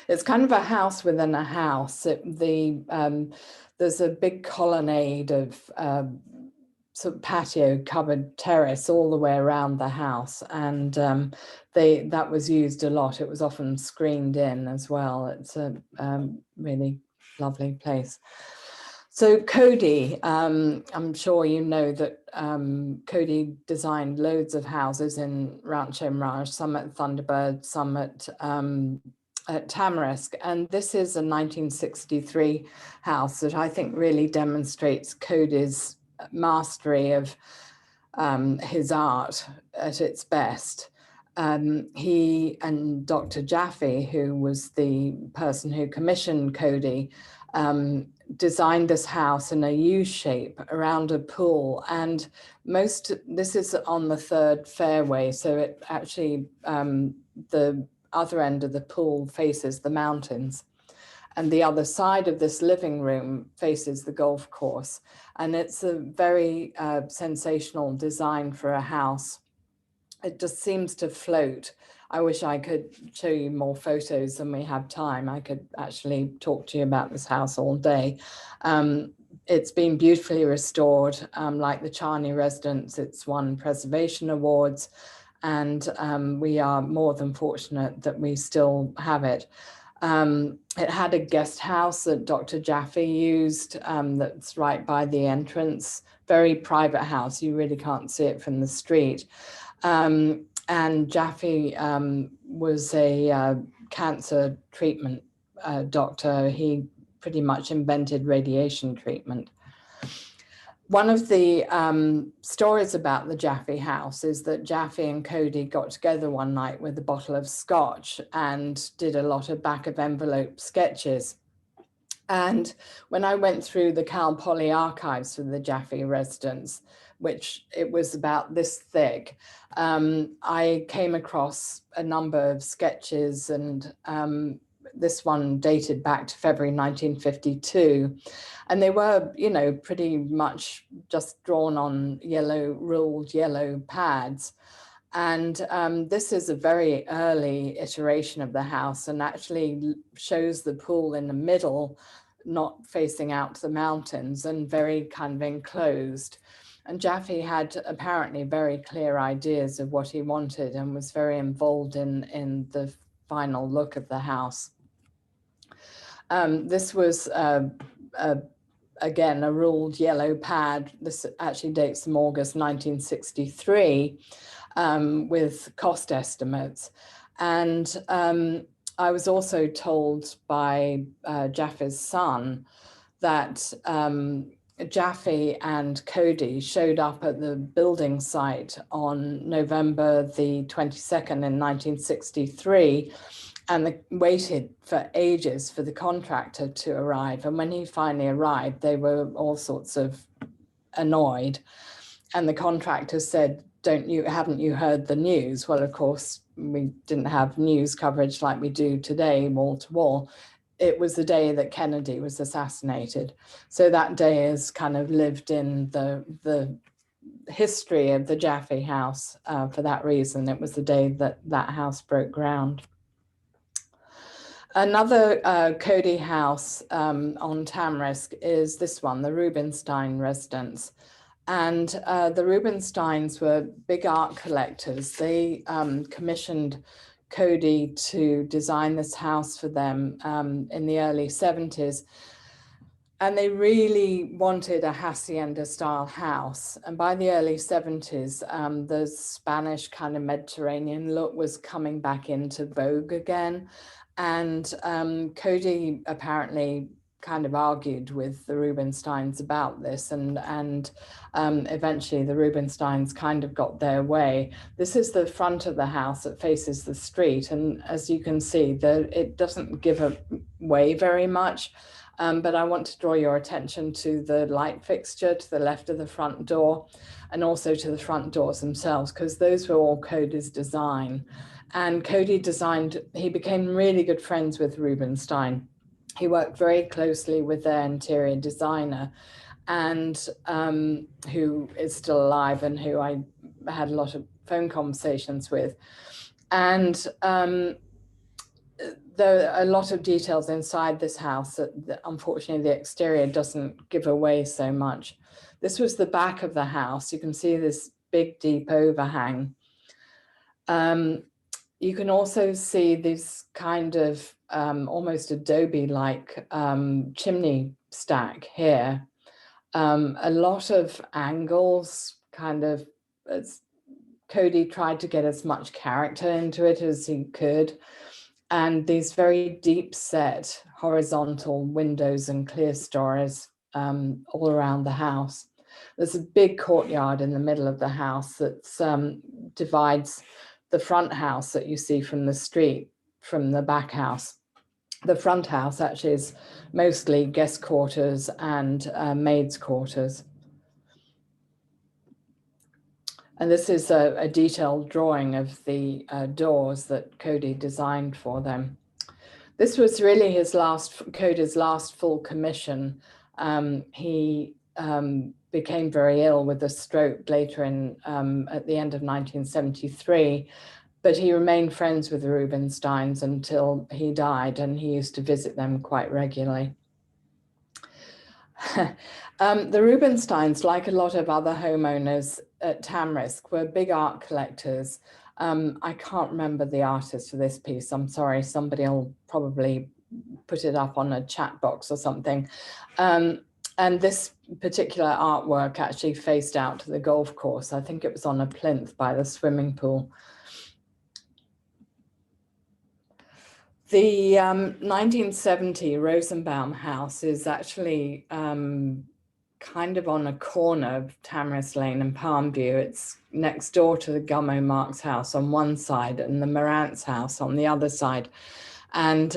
It's kind of a house within a house. There's a big colonnade of sort of patio covered terrace all the way around the house, and that was used a lot. It was often screened in as well. It's a really lovely place. So CODY, I'm sure you know that CODY designed loads of houses in Rancho Mirage, some at Thunderbird, some at Tamarisk, and this is a 1963 house that I think really demonstrates CODY's mastery of his art at its best. He and Dr. Jaffe, who was the person who commissioned CODY, designed this house in a U shape around a pool, and this is on the third fairway, so it actually the other end of the pool faces the mountains, and the other side of this living room faces the golf course. And it's a very sensational design for a house. It just seems to float. I wish I could show you more photos than we have time. I could actually talk to you about this house all day. It's been beautifully restored, like the Charney Residence. It's won preservation awards, and we are more than fortunate that we still have it. It had a guest house that Dr. Jaffe used, that's right by the entrance, very private house. You really can't see it from the street. And Jaffe was a cancer treatment doctor. He pretty much invented radiation treatment. One of the stories about the Jaffe house is that Jaffe and CODY got together one night with a bottle of scotch and did a lot of back of envelope sketches. And when I went through the Cal Poly archives for the Jaffe residence, which it was about this thick, I came across a number of sketches, and this one dated back to February 1952. And they were, you know, pretty much just drawn on ruled yellow pads. And this is a very early iteration of the house, and actually shows the pool in the middle, not facing out to the mountains, and very kind of enclosed. And Jaffe had apparently very clear ideas of what he wanted and was very involved in the final look of the house. This was again, a ruled yellow pad. This actually dates from August 1963 with cost estimates. And I was also told by Jaffe's son that Jaffe and CODY showed up at the building site on November the 22nd in 1963, and waited for ages for the contractor to arrive. And when he finally arrived, they were all sorts of annoyed. And the contractor said, haven't you heard the news? Well, of course, we didn't have news coverage like we do today, wall to wall. It was the day that Kennedy was assassinated. So that day has kind of lived in the history of the Jaffe house for that reason. It was the day that that house broke ground. Another CODY house on Tamarisk is this one, the Rubinstein Residence. And the Rubensteins were big art collectors. They commissioned CODY to design this house for them in the early 70s. And they really wanted a hacienda style house. And by the early 70s, the Spanish kind of Mediterranean look was coming back into vogue again. And CODY apparently kind of argued with the Rubensteins about this, and eventually the Rubensteins kind of got their way. This is the front of the house that faces the street, and as you can see, it doesn't give away very much, but I want to draw your attention to the light fixture to the left of the front door, and also to the front doors themselves, because those were all CODY's design. And CODY he became really good friends with Rubenstein. He worked very closely with their interior designer, and who is still alive and who I had a lot of phone conversations with. And there are a lot of details inside this house that unfortunately the exterior doesn't give away so much. This was the back of the house. You can see this big, deep overhang. You can also see this kind of almost adobe-like chimney stack here. A lot of angles, kind of, as CODY tried to get as much character into it as he could. And these very deep set horizontal windows and clerestories all around the house. There's a big courtyard in the middle of the house that divides the front house that you see from the street from the back house. The front house actually is mostly guest quarters and maids' quarters. And this is a detailed drawing of the doors that CODY designed for them. This was really CODY's last full commission. He became very ill with a stroke later at the end of 1973, but he remained friends with the Rubensteins until he died, and he used to visit them quite regularly. The Rubensteins, like a lot of other homeowners at Tamarisk, were big art collectors. I can't remember the artist for this piece. I'm sorry, somebody will probably put it up on a chat box or something. And this particular artwork actually faced out to the golf course. I think it was on a plinth by the swimming pool. The 1970 Rosenbaum house is actually kind of on a corner of Tamarisk Lane and Palmview. It's next door to the GUMMO MARX house on one side and the Maranz house on the other side. And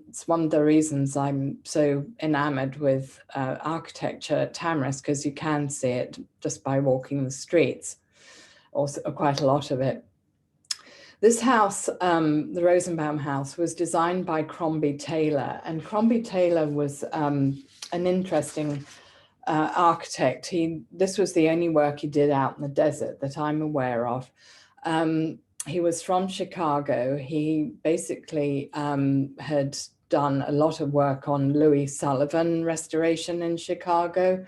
it's one of the reasons I'm so enamored with architecture at Tamarisk, because you can see it just by walking the streets, or quite a lot of it. This house, the Rosenbaum house, was designed by Crombie Taylor, and Crombie Taylor was an interesting architect. This was the only work he did out in the desert that I'm aware of. He was from Chicago. He basically had done a lot of work on Louis Sullivan restoration in Chicago.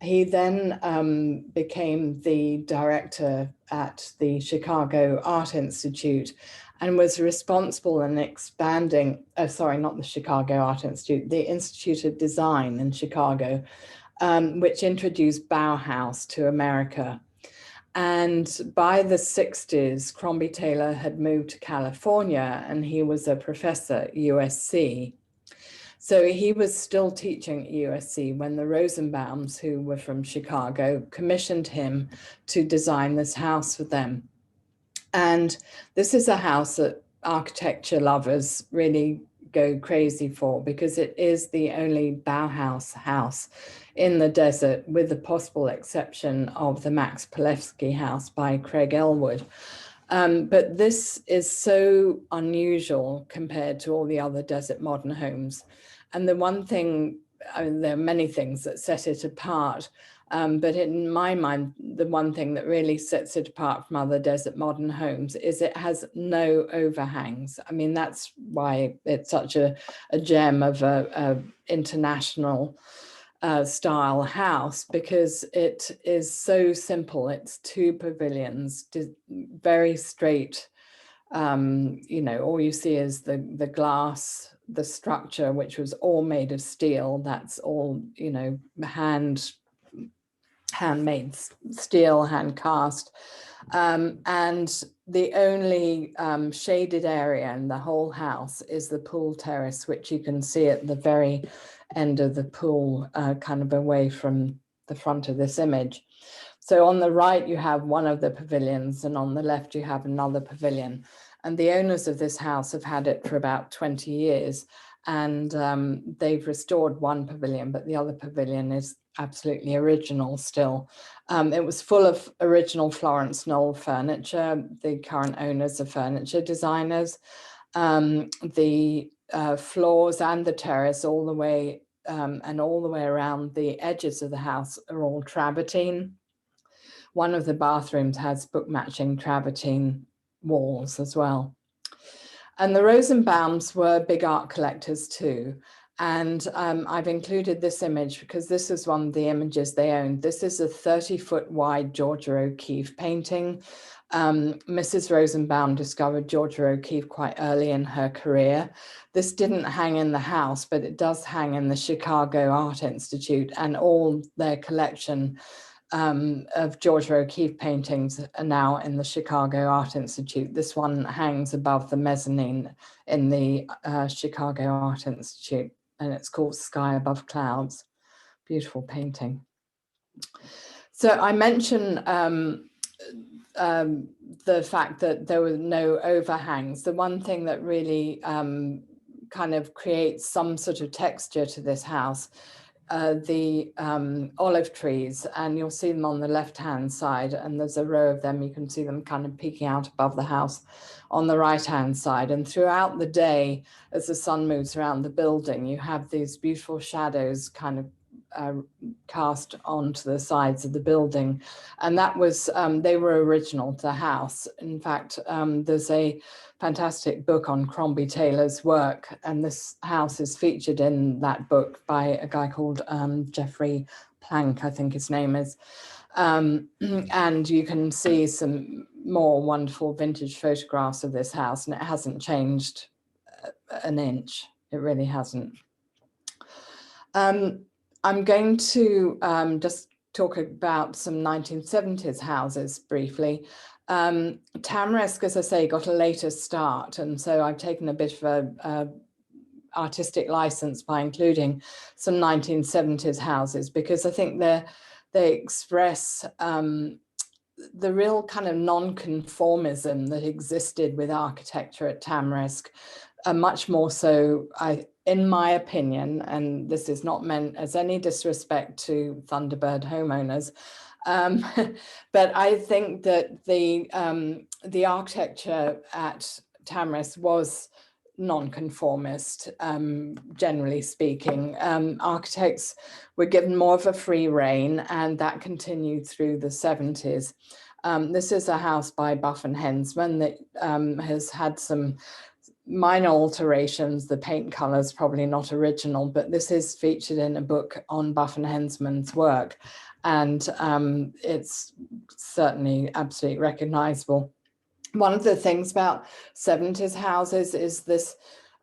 He then became the director at the Chicago Art Institute and was responsible in expanding, sorry, not the Chicago Art Institute, the Institute of Design in Chicago, which introduced Bauhaus to America. And by the 60s, Crombie Taylor had moved to California, and he was a professor at USC. So he was still teaching at USC when the Rosenbaums, who were from Chicago, commissioned him to design this house for them. And this is a house that architecture lovers really go crazy for, because it is the only Bauhaus house in the desert, with the possible exception of the Max Palevsky house by Craig Elwood. But this is so unusual compared to all the other desert modern homes. And the one thing, I mean, there are many things that set it apart, but in my mind, the one thing that really sets it apart from other desert modern homes is it has no overhangs. I mean, that's why it's such a gem of a international style house because it is so simple. It's 2 pavilions, very straight. You know, all you see is the glass, the structure, which was all made of steel. That's all, you know, handmade steel, hand cast. And the only shaded area in the whole house is the pool terrace, which you can see at the very end of the pool, kind of away from the front of this image. So on the right, you have one of the pavilions, and on the left, you have another pavilion. And the owners of this house have had it for about 20 years. And they've restored one pavilion, but the other pavilion is absolutely original still. It was full of original Florence Knoll furniture. The current owners are furniture designers. The floors and the terrace all the way and all the way around the edges of the house are all travertine. One of the bathrooms has book matching travertine walls as well. And the Rosenbaums were big art collectors too. And I've included this image because this is one of the images they owned. This is a 30-foot wide Georgia O'Keeffe painting. Mrs. Rosenbaum discovered Georgia O'Keeffe quite early in her career. This didn't hang in the house, but it does hang in the Chicago Art Institute, and all their collection of Georgia O'Keeffe paintings are now in the Chicago Art Institute. This one hangs above the mezzanine in the Chicago Art Institute, and it's called Sky Above Clouds. Beautiful painting. So I mentioned the fact that there were no overhangs. The one thing that really kind of creates some sort of texture to this house, the olive trees, and you'll see them on the left-hand side, and there's a row of them. You can see them kind of peeking out above the house on the right-hand side. And throughout the day, as the sun moves around the building, you have these beautiful shadows kind of cast onto the sides of the building. And that was, they were original to the house. In fact, there's a fantastic book on Crombie Taylor's work, and this house is featured in that book by a guy called Jeffrey Plank, I think his name is. And you can see some more wonderful vintage photographs of this house, and it hasn't changed an inch. It really hasn't. I'm going to just talk about some 1970s houses briefly. Tamarisk, as I say, got a later start, and so I've taken a bit of a artistic license by including some 1970s houses, because I think they express the real kind of non-conformism that existed with architecture at Tamarisk, much more so, in my opinion, and this is not meant as any disrespect to Thunderbird homeowners, but I think that the architecture at Tamarisk was non-conformist, generally speaking. Architects were given more of a free rein, and that continued through the 70s. This is a house by Buff and Hensman that has had some minor alterations. The paint colors probably not original, but this is featured in a book on Buff and Hensman's work, and it's certainly absolutely recognizable. One of the things about 70s houses is this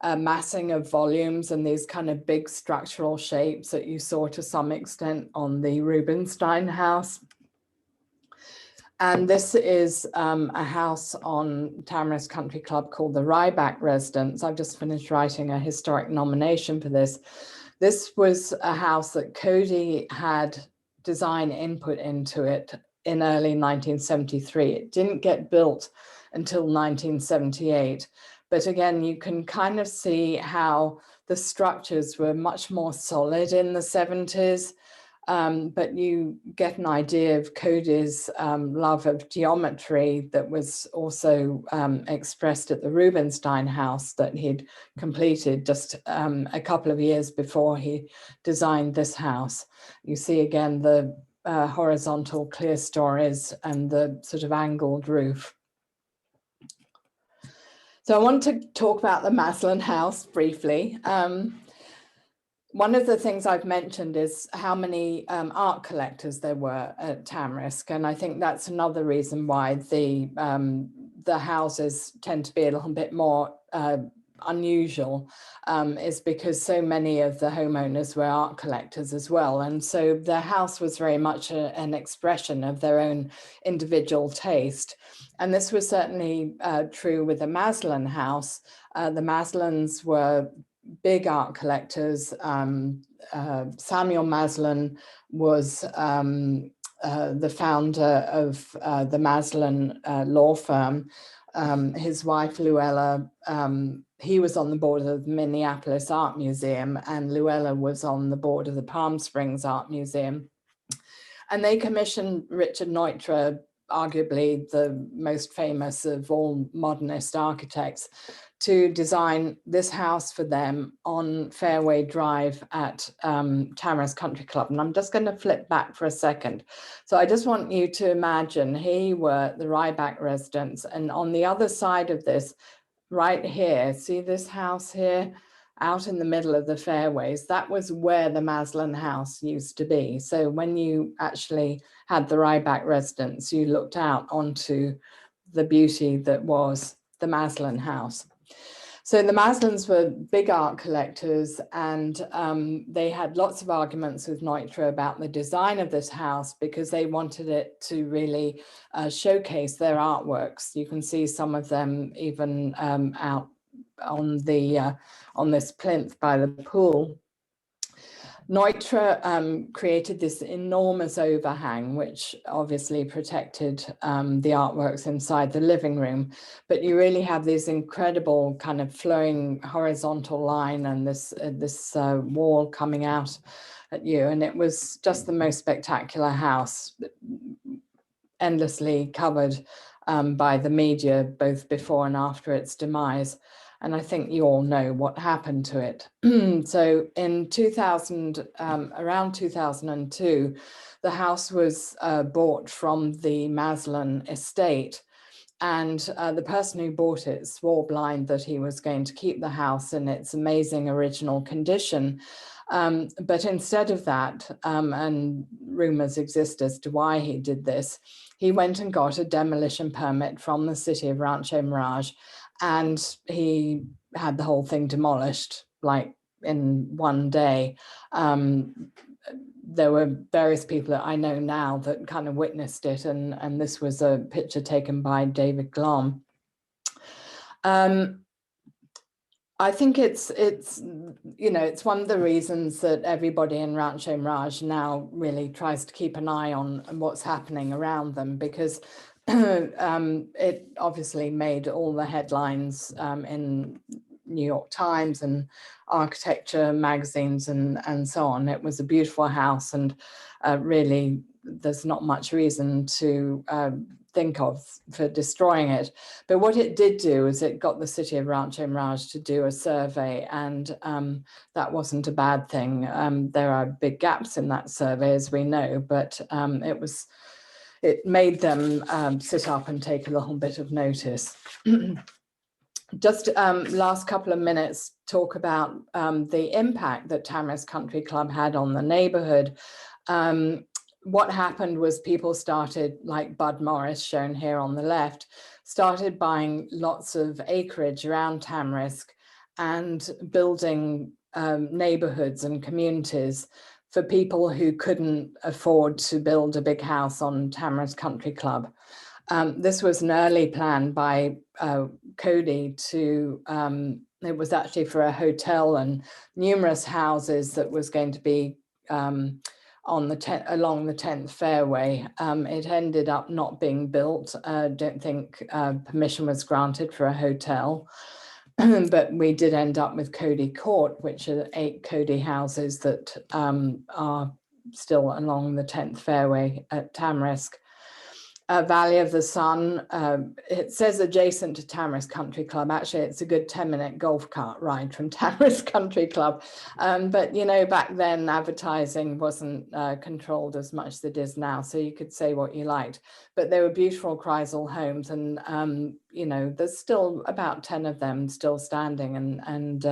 massing of volumes and these kind of big structural shapes that you saw to some extent on the Rubenstein house. And this is a house on Tamarisk Country Club called the Ryback Residence. I've just finished writing a historic nomination for this. This was a house that CODY had design input into it in early 1973. It didn't get built until 1978. But again, you can kind of see how the structures were much more solid in the 70s. But you get an idea of CODY's love of geometry that was also expressed at the Rubenstein house that he'd completed just a couple of years before he designed this house. You see again the horizontal clear stories and the sort of angled roof. So I want to talk about the Maslon house briefly. One of the things I've mentioned is how many art collectors there were at Tamarisk, and I think that's another reason why the houses tend to be a little bit more unusual, is because so many of the homeowners were art collectors as well, and so their house was very much an expression of their own individual taste. And this was certainly true with the Maslon house. The Maslons were big art collectors. Samuel Maslon was the founder of the Maslon law firm. His wife, Luella, he was on the board of the Minneapolis Art Museum, and Luella was on the board of the Palm Springs Art Museum. And they commissioned Richard Neutra, arguably the most famous of all modernist architects, to design this house for them on Fairway Drive at Tamarisk Country Club. And I'm just going to flip back for a second. So I just want you to imagine here you were, the Ryback residence, and on the other side of this, right here, see this house here? Out in the middle of the fairways, that was where the Maslon house used to be. So when you actually had the Ryback residence, you looked out onto the beauty that was the Maslon house. So the Maslons were big art collectors, and they had lots of arguments with Neutra about the design of this house because they wanted it to really showcase their artworks. You can see some of them even out on this plinth by the pool. Neutra created this enormous overhang, which obviously protected the artworks inside the living room. But you really have this incredible kind of flowing horizontal line and this wall coming out at you. And it was just the most spectacular house, endlessly covered by the media, both before and after its demise. And I think you all know what happened to it. So in 2000, around 2002, the house was bought from the Maslon estate. And the person who bought it swore blind that he was going to keep the house in its amazing original condition. But instead of that, and rumors exist as to why he did this, he went and got a demolition permit from the city of Rancho Mirage, and he had the whole thing demolished like in one day. There were various people that I know now that kind of witnessed it, and this was a picture taken by David Glom. I think it's one of the reasons that everybody in Rancho Mirage now really tries to keep an eye on what's happening around them, because it obviously made all the headlines in New York Times and architecture magazines and so on. It was a beautiful house, and really there's not much reason to think of for destroying it. But what it did do is it got the city of Rancho Mirage to do a survey, and that wasn't a bad thing. There are big gaps in that survey, as we know, but it made them sit up and take a little bit of notice. Just last couple of minutes, talk about the impact that Tamarisk Country Club had on the neighborhood. What happened was people started, like Bud Morris, shown here on the left, started buying lots of acreage around Tamarisk and building neighborhoods and communities for people who couldn't afford to build a big house on Tamarisk Country Club. This was an early plan by CODY to, it was actually for a hotel and numerous houses that was going to be on along the 10th fairway. It ended up not being built. Don't think permission was granted for a hotel. But we did end up with CODY Court, which are 8 CODY houses that are still along the 10th fairway at Tamarisk. Valley of the Sun, it says adjacent to Tamarisk Country Club. Actually, it's a good 10-minute golf cart ride from Tamarisk Country Club. But, you know, back then advertising wasn't controlled as much as it is now, so you could say what you liked. But they were beautiful Kreisel homes, and, you know, there's still about 10 of them still standing, and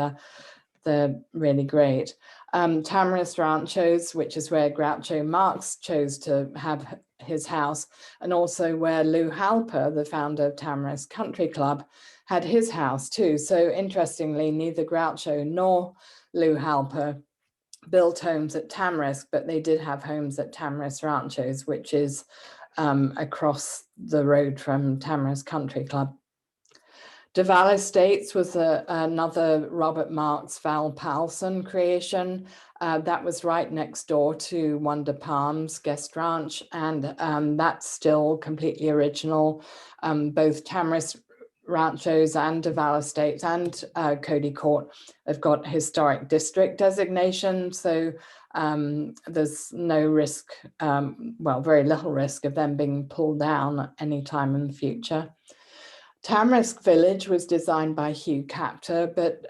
they're really great. Tamarisk Ranchos, which is where Groucho Marx chose to have his house, and also where Lou Halper, the founder of Tamarisk Country Club, had his house too. So interestingly, neither Groucho nor Lou Halper built homes at Tamarisk, but they did have homes at Tamarisk Ranchos, which is across the road from Tamarisk Country Club. De Val Estates was another Robert Marx, Val Powelson creation. That was right next door to Wonder Palms Guest Ranch, and that's still completely original. Both Tamarisk Ranchos and De Val Estates and CODY Court have got historic district designation, so there's no risk, well, very little risk of them being pulled down anytime in the future. Tamarisk Village was designed by Hugh Capter, but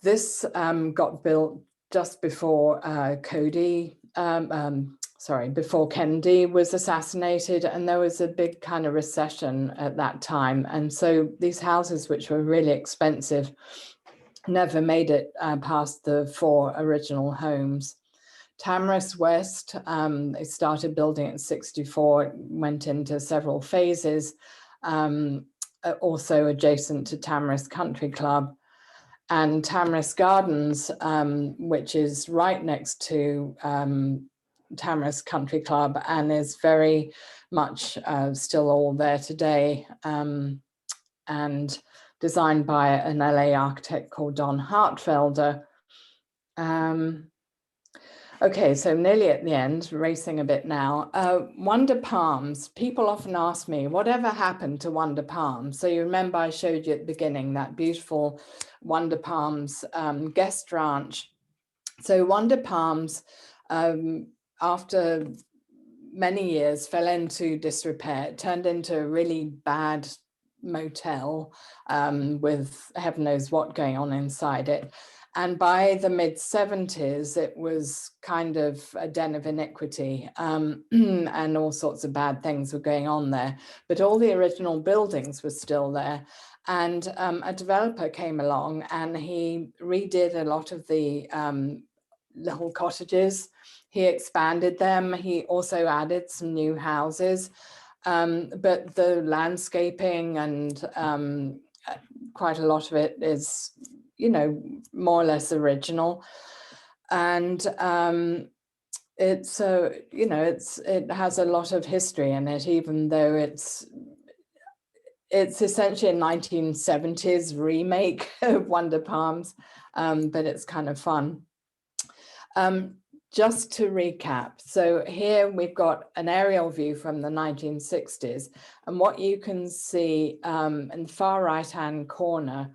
this got built just before before Kennedy was assassinated, and there was a big kind of recession at that time. And so these houses, which were really expensive, never made it past the 4 original homes. Tamarisk West, they started building at 64, went into several phases, also adjacent to Tamarisk Country Club. And Tamarisk Gardens, which is right next to Tamarisk Country Club and is very much still all there today, and designed by an LA architect called Don Hartfelder. Okay, so nearly at the end, racing a bit now. Wonder Palms, people often ask me, whatever happened to Wonder Palms? So you remember I showed you at the beginning that beautiful Wonder Palms guest ranch. So Wonder Palms, after many years, fell into disrepair. It turned into a really bad motel with heaven knows what going on inside it. And by the mid-70s, it was kind of a den of iniquity, and all sorts of bad things were going on there. But all the original buildings were still there. And a developer came along and he redid a lot of the little cottages. He expanded them. He also added some new houses. But the landscaping and quite a lot of it is, you know, more or less original. And it's, you know, it has a lot of history in it, even though it's essentially a 1970s remake of Wonder Palms, but it's kind of fun. Just to recap, so here we've got an aerial view from the 1960s, and what you can see in the far right-hand corner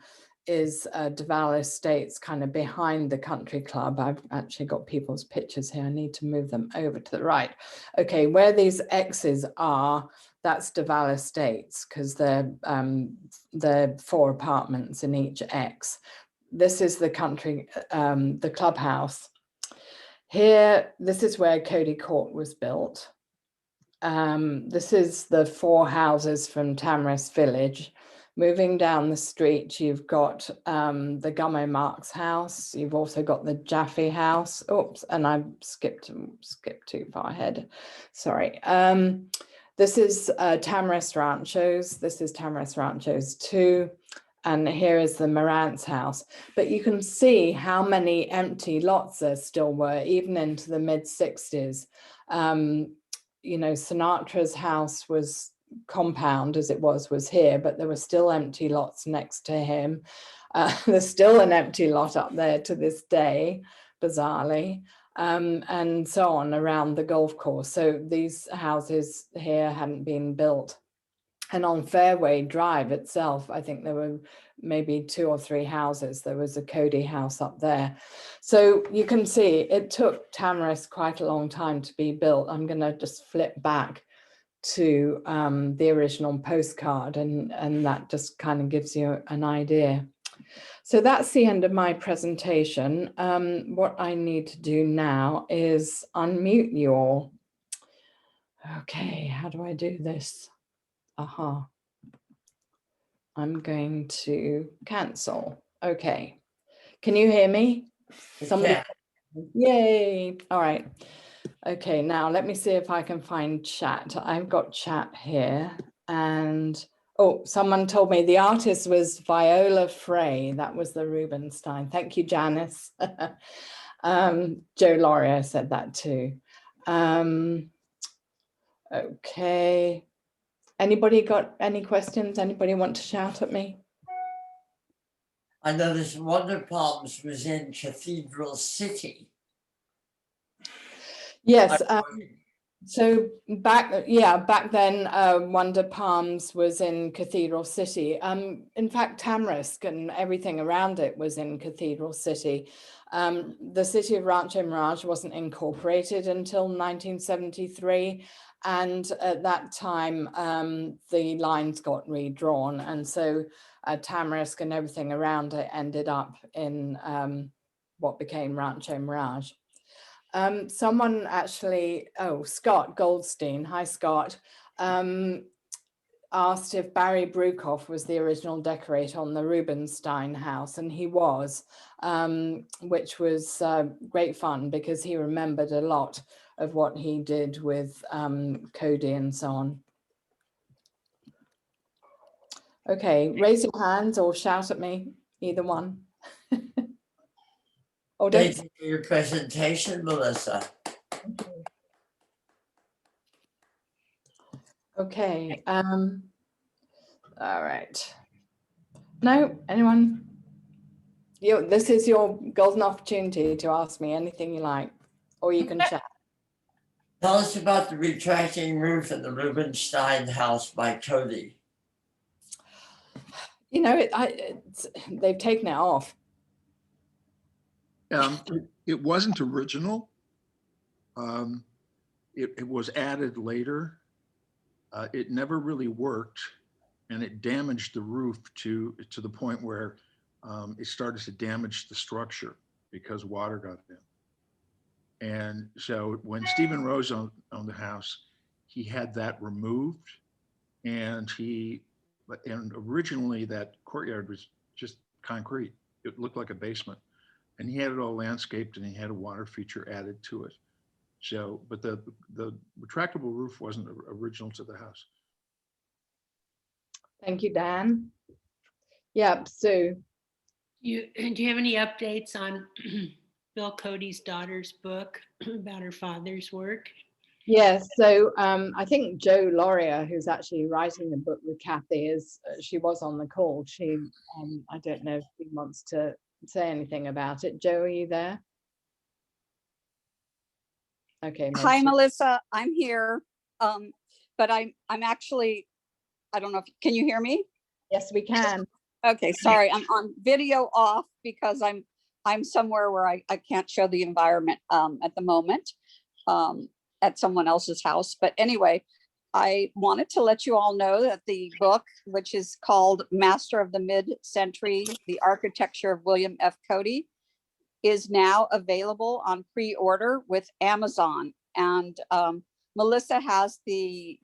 is De Val Estates kind of behind the country club. I've actually got people's pictures here. I need to move them over to the right. Okay, where these X's are, that's De Val Estates, because they're 4 apartments in each X. This is the country, the clubhouse. Here, this is where CODY Court was built. This is the 4 houses from Tamarisk Village. Moving down the street, you've got the GUMMO MARX house. You've also got the Jaffe house. Oops, and I skipped too far ahead. Sorry. This is Tamarisk Ranchos. This is Tamarisk Ranchos 2. And here is the Maranz house. But you can see how many empty lots there still were, even into the mid-60s. You know, Sinatra's house was compound as it was here, but there were still empty lots next to him. There's still an empty lot up there to this day, bizarrely, and so on around the golf course. So these houses here hadn't been built. And on Fairway Drive itself, I think there were maybe 2 or 3 houses. There was a CODY house up there. So you can see it took Tamarisk quite a long time to be built. I'm going to just flip back to the original postcard, and that just kind of gives you an idea. So that's the end of my presentation. What I need to do now is unmute you all. Okay, how do I do this? Aha. I'm going to cancel. Okay. Can you hear me? Somebody, yay. All right. Okay, now let me see if I can find chat. I've got chat here. And oh, someone told me the artist was Viola Frey. That was the Rubinstein. Thank you, Janice. Joe Lauria said that too. Okay. Anybody got any questions? Anybody want to shout at me? I noticed Wonder Palms was in Cathedral City. Yes. So back then, Wonder Palms was in Cathedral City. In fact, Tamarisk and everything around it was in Cathedral City. The city of Rancho Mirage wasn't incorporated until 1973. And at that time, the lines got redrawn. And so Tamarisk and everything around it ended up in what became Rancho Mirage. Someone actually, Scott Goldstein, hi Scott, asked if Barry Brukoff was the original decorator on the Rubinstein house, and he was, which was great fun because he remembered a lot of what he did with CODY and so on. Okay, raise your hands or shout at me, either one. Or don't. Thank you for your presentation, Melissa. Okay, all right. No, anyone? This is your golden opportunity to ask me anything you like, or you can chat. Tell us about the retracting roof in the Rubinstein house by CODY. You know, they've taken it off. It wasn't original. It was added later. It never really worked, and it damaged the roof to the point where it started to damage the structure because water got in. And so when Stephen Rose owned the house, he had that removed, and originally that courtyard was just concrete. It looked like a basement, and he had it all landscaped, and he had a water feature added to it. So, but the retractable roof wasn't original to the house. Thank you, Dan. Yep, Sue. Do you have any updates on Bill Cody's daughter's book about her father's work? Yes, so I think Joe Lauria, who's actually writing the book with Kathy, she was on the call. She, I don't know if he wants to say anything about it. Joe, are you there? Okay. Hi, Melissa, I'm here, but I'm actually, I don't know if, can you hear me? Yes, we can. Okay, sorry, I'm on video off because I'm somewhere where I can't show the environment at the moment, at someone else's house. But anyway, I wanted to let you all know that the book, which is called Master of the Mid-Century, The Architecture of William F. Cody, is now available on pre-order with Amazon. And Melissa has the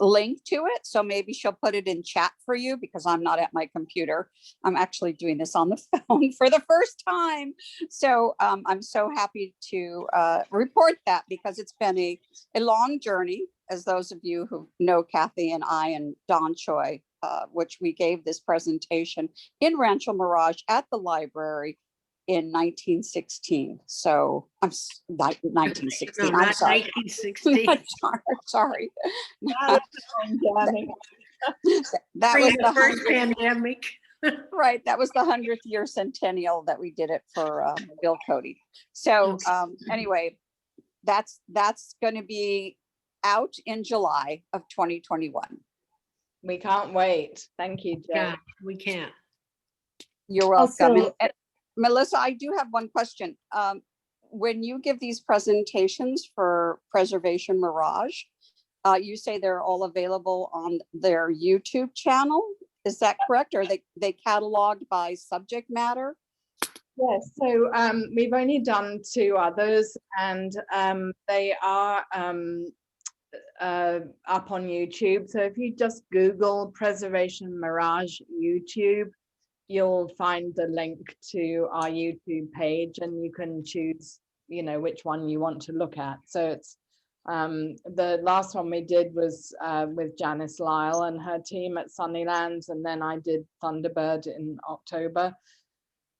link to it, so maybe she'll put it in chat for you because I'm not at my computer. I'm actually doing this on the phone for the first time. So I'm so happy to report that because it's been a long journey, as those of you who know Kathy and I and Don Choi, which we gave this presentation in Rancho Mirage at the library in 1916. So I'm 1916. No, I'm not sorry. 1916. Sorry. That was the first pandemic. Right. That was the 100th year centennial that we did it for Bill Cody. So anyway, that's going to be out in July of 2021. We can't wait. Thank you, Joe. Yeah, we can't. You're welcome. And Melissa, I do have one question. When you give these presentations for Preservation Mirage, you say they're all available on their YouTube channel. Is that correct? Or are they cataloged by subject matter? Yes, so we've only done 2 others, and they are up on YouTube. So if you just Google Preservation Mirage YouTube, you'll find the link to our YouTube page, and you can choose, you know, which one you want to look at. So it's the last one we did was with Janice Lyle and her team at Sunnylands, and then I did Thunderbird in October.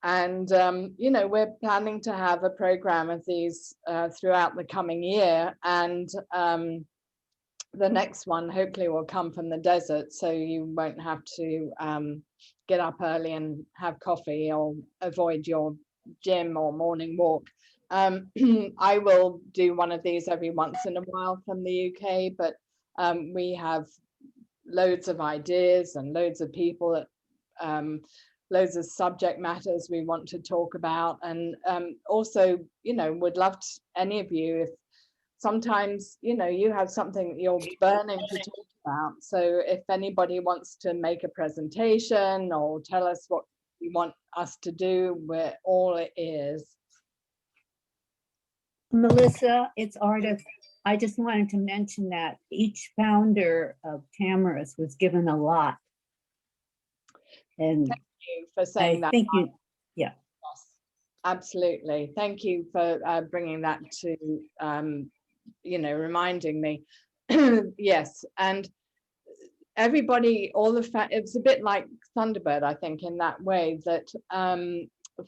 And you know, we're planning to have a program of these throughout the coming year, and the next one hopefully will come from the desert, so you won't have to get up early and have coffee or avoid your gym or morning walk. I will do one of these every once in a while from the UK, but we have loads of ideas and loads of people that loads of subject matters we want to talk about, and also, you know, would love to, any of you, if sometimes, you know, you have something that you're burning to talk about. So if anybody wants to make a presentation or tell us what you want us to do, we're all ears. Melissa, it's Artis. I just wanted to mention that each founder of Tamarisk was given a lot. And Thank you for saying that. thank you. Yeah. Yes, absolutely. Thank you for bringing that to, you know, reminding me. Yes, and everybody, all the it's a bit like Thunderbird, I think, in that way that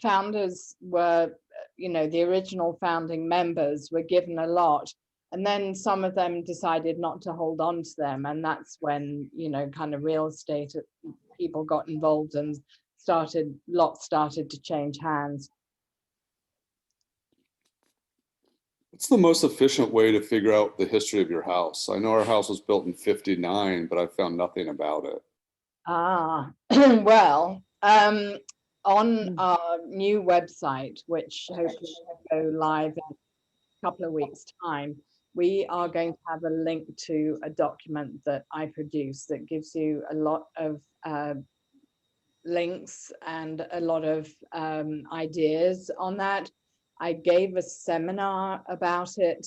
founders were, you know, the original founding members were given a lot, and then some of them decided not to hold on to them, and that's when, you know, kind of real estate people got involved and lots started to change hands. What's the most efficient way to figure out the history of your house? I know our house was built in '59, but I found nothing about it. Ah, well, on our new website, which hopefully will go live in a couple of weeks' time, we are going to have a link to a document that I produced that gives you a lot of links and a lot of ideas on that. I gave a seminar about it,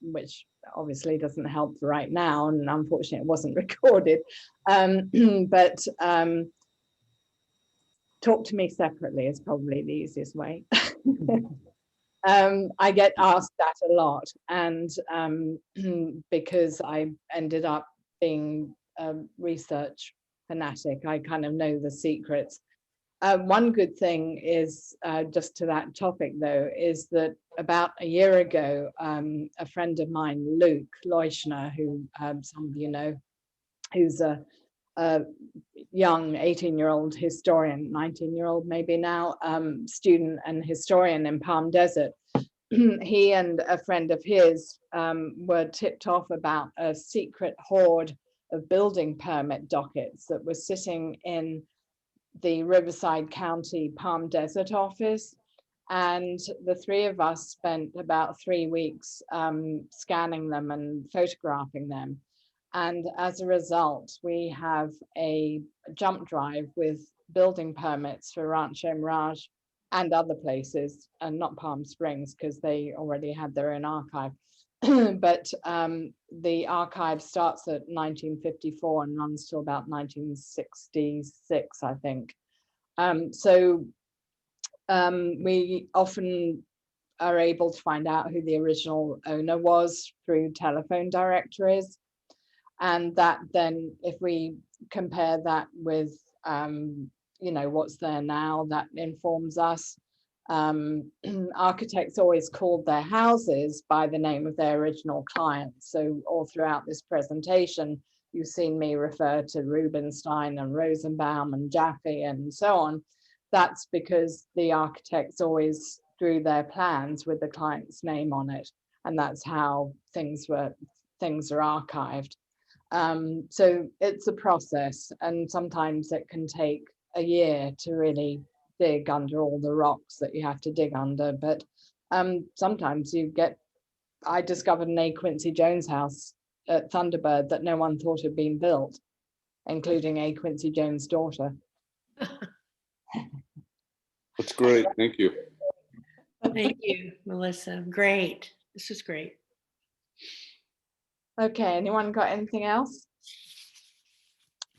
which obviously doesn't help right now, and unfortunately it wasn't recorded, but talk to me separately is probably the easiest way. I get asked that a lot, and because I ended up being a research fanatic, I kind of know the secrets. One good thing is, just to that topic though, is that about a year ago, a friend of mine, Luke Leuschner, who some of you know, who's a young 18-year-old historian, 19-year-old maybe now, student and historian in Palm Desert, he and a friend of his were tipped off about a secret hoard of building permit dockets that was sitting in the Riverside County Palm Desert office. And the three of us spent about 3 weeks scanning them and photographing them. And as a result, we have a jump drive with building permits for Rancho Mirage and other places, and not Palm Springs because they already had their own archive. But the archive starts at 1954 and runs till about 1966, I think. So we often are able to find out who the original owner was through telephone directories. And that then, if we compare that with, you know, what's there now, that informs us. Architects always called their houses by the name of their original clients. So all throughout this presentation, you've seen me refer to Rubinstein and Rosenbaum and Jaffe and so on. That's because the architects always drew their plans with the client's name on it. And that's how things are archived. So it's a process, and sometimes it can take a year to really dig under all the rocks that you have to dig under. But sometimes you get, I discovered an A. Quincy Jones house at Thunderbird that no one thought had been built, including A. Quincy Jones' daughter. That's great. Thank you. Thank you, Melissa. Great. This is great. Okay, anyone got anything else?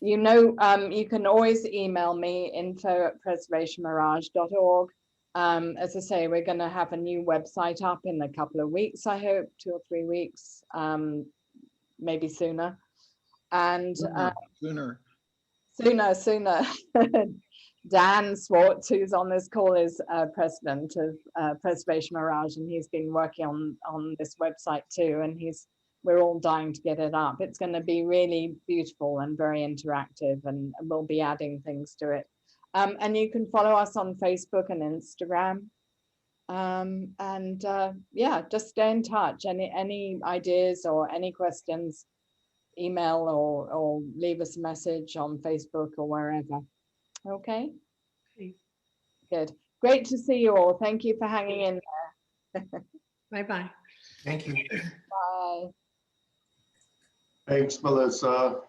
you know, you can always email me, info@preservationmirage.org. As I say, we're going to have a new website up in a couple of weeks, I hope, 2 or 3 weeks, maybe sooner. And Sooner. sooner. Dan Swartz, who's on this call, is president of Preservation Mirage, and he's been working on this website too, and we're all dying to get it up. It's going to be really beautiful and very interactive, and we'll be adding things to it. And you can follow us on Facebook and Instagram. Yeah, just stay in touch. Any ideas or any questions, email or leave us a message on Facebook or wherever. Okay. Good. Great to see you all. Thank you for hanging in there. Bye-bye. Thank you. Bye. Thanks, Melissa.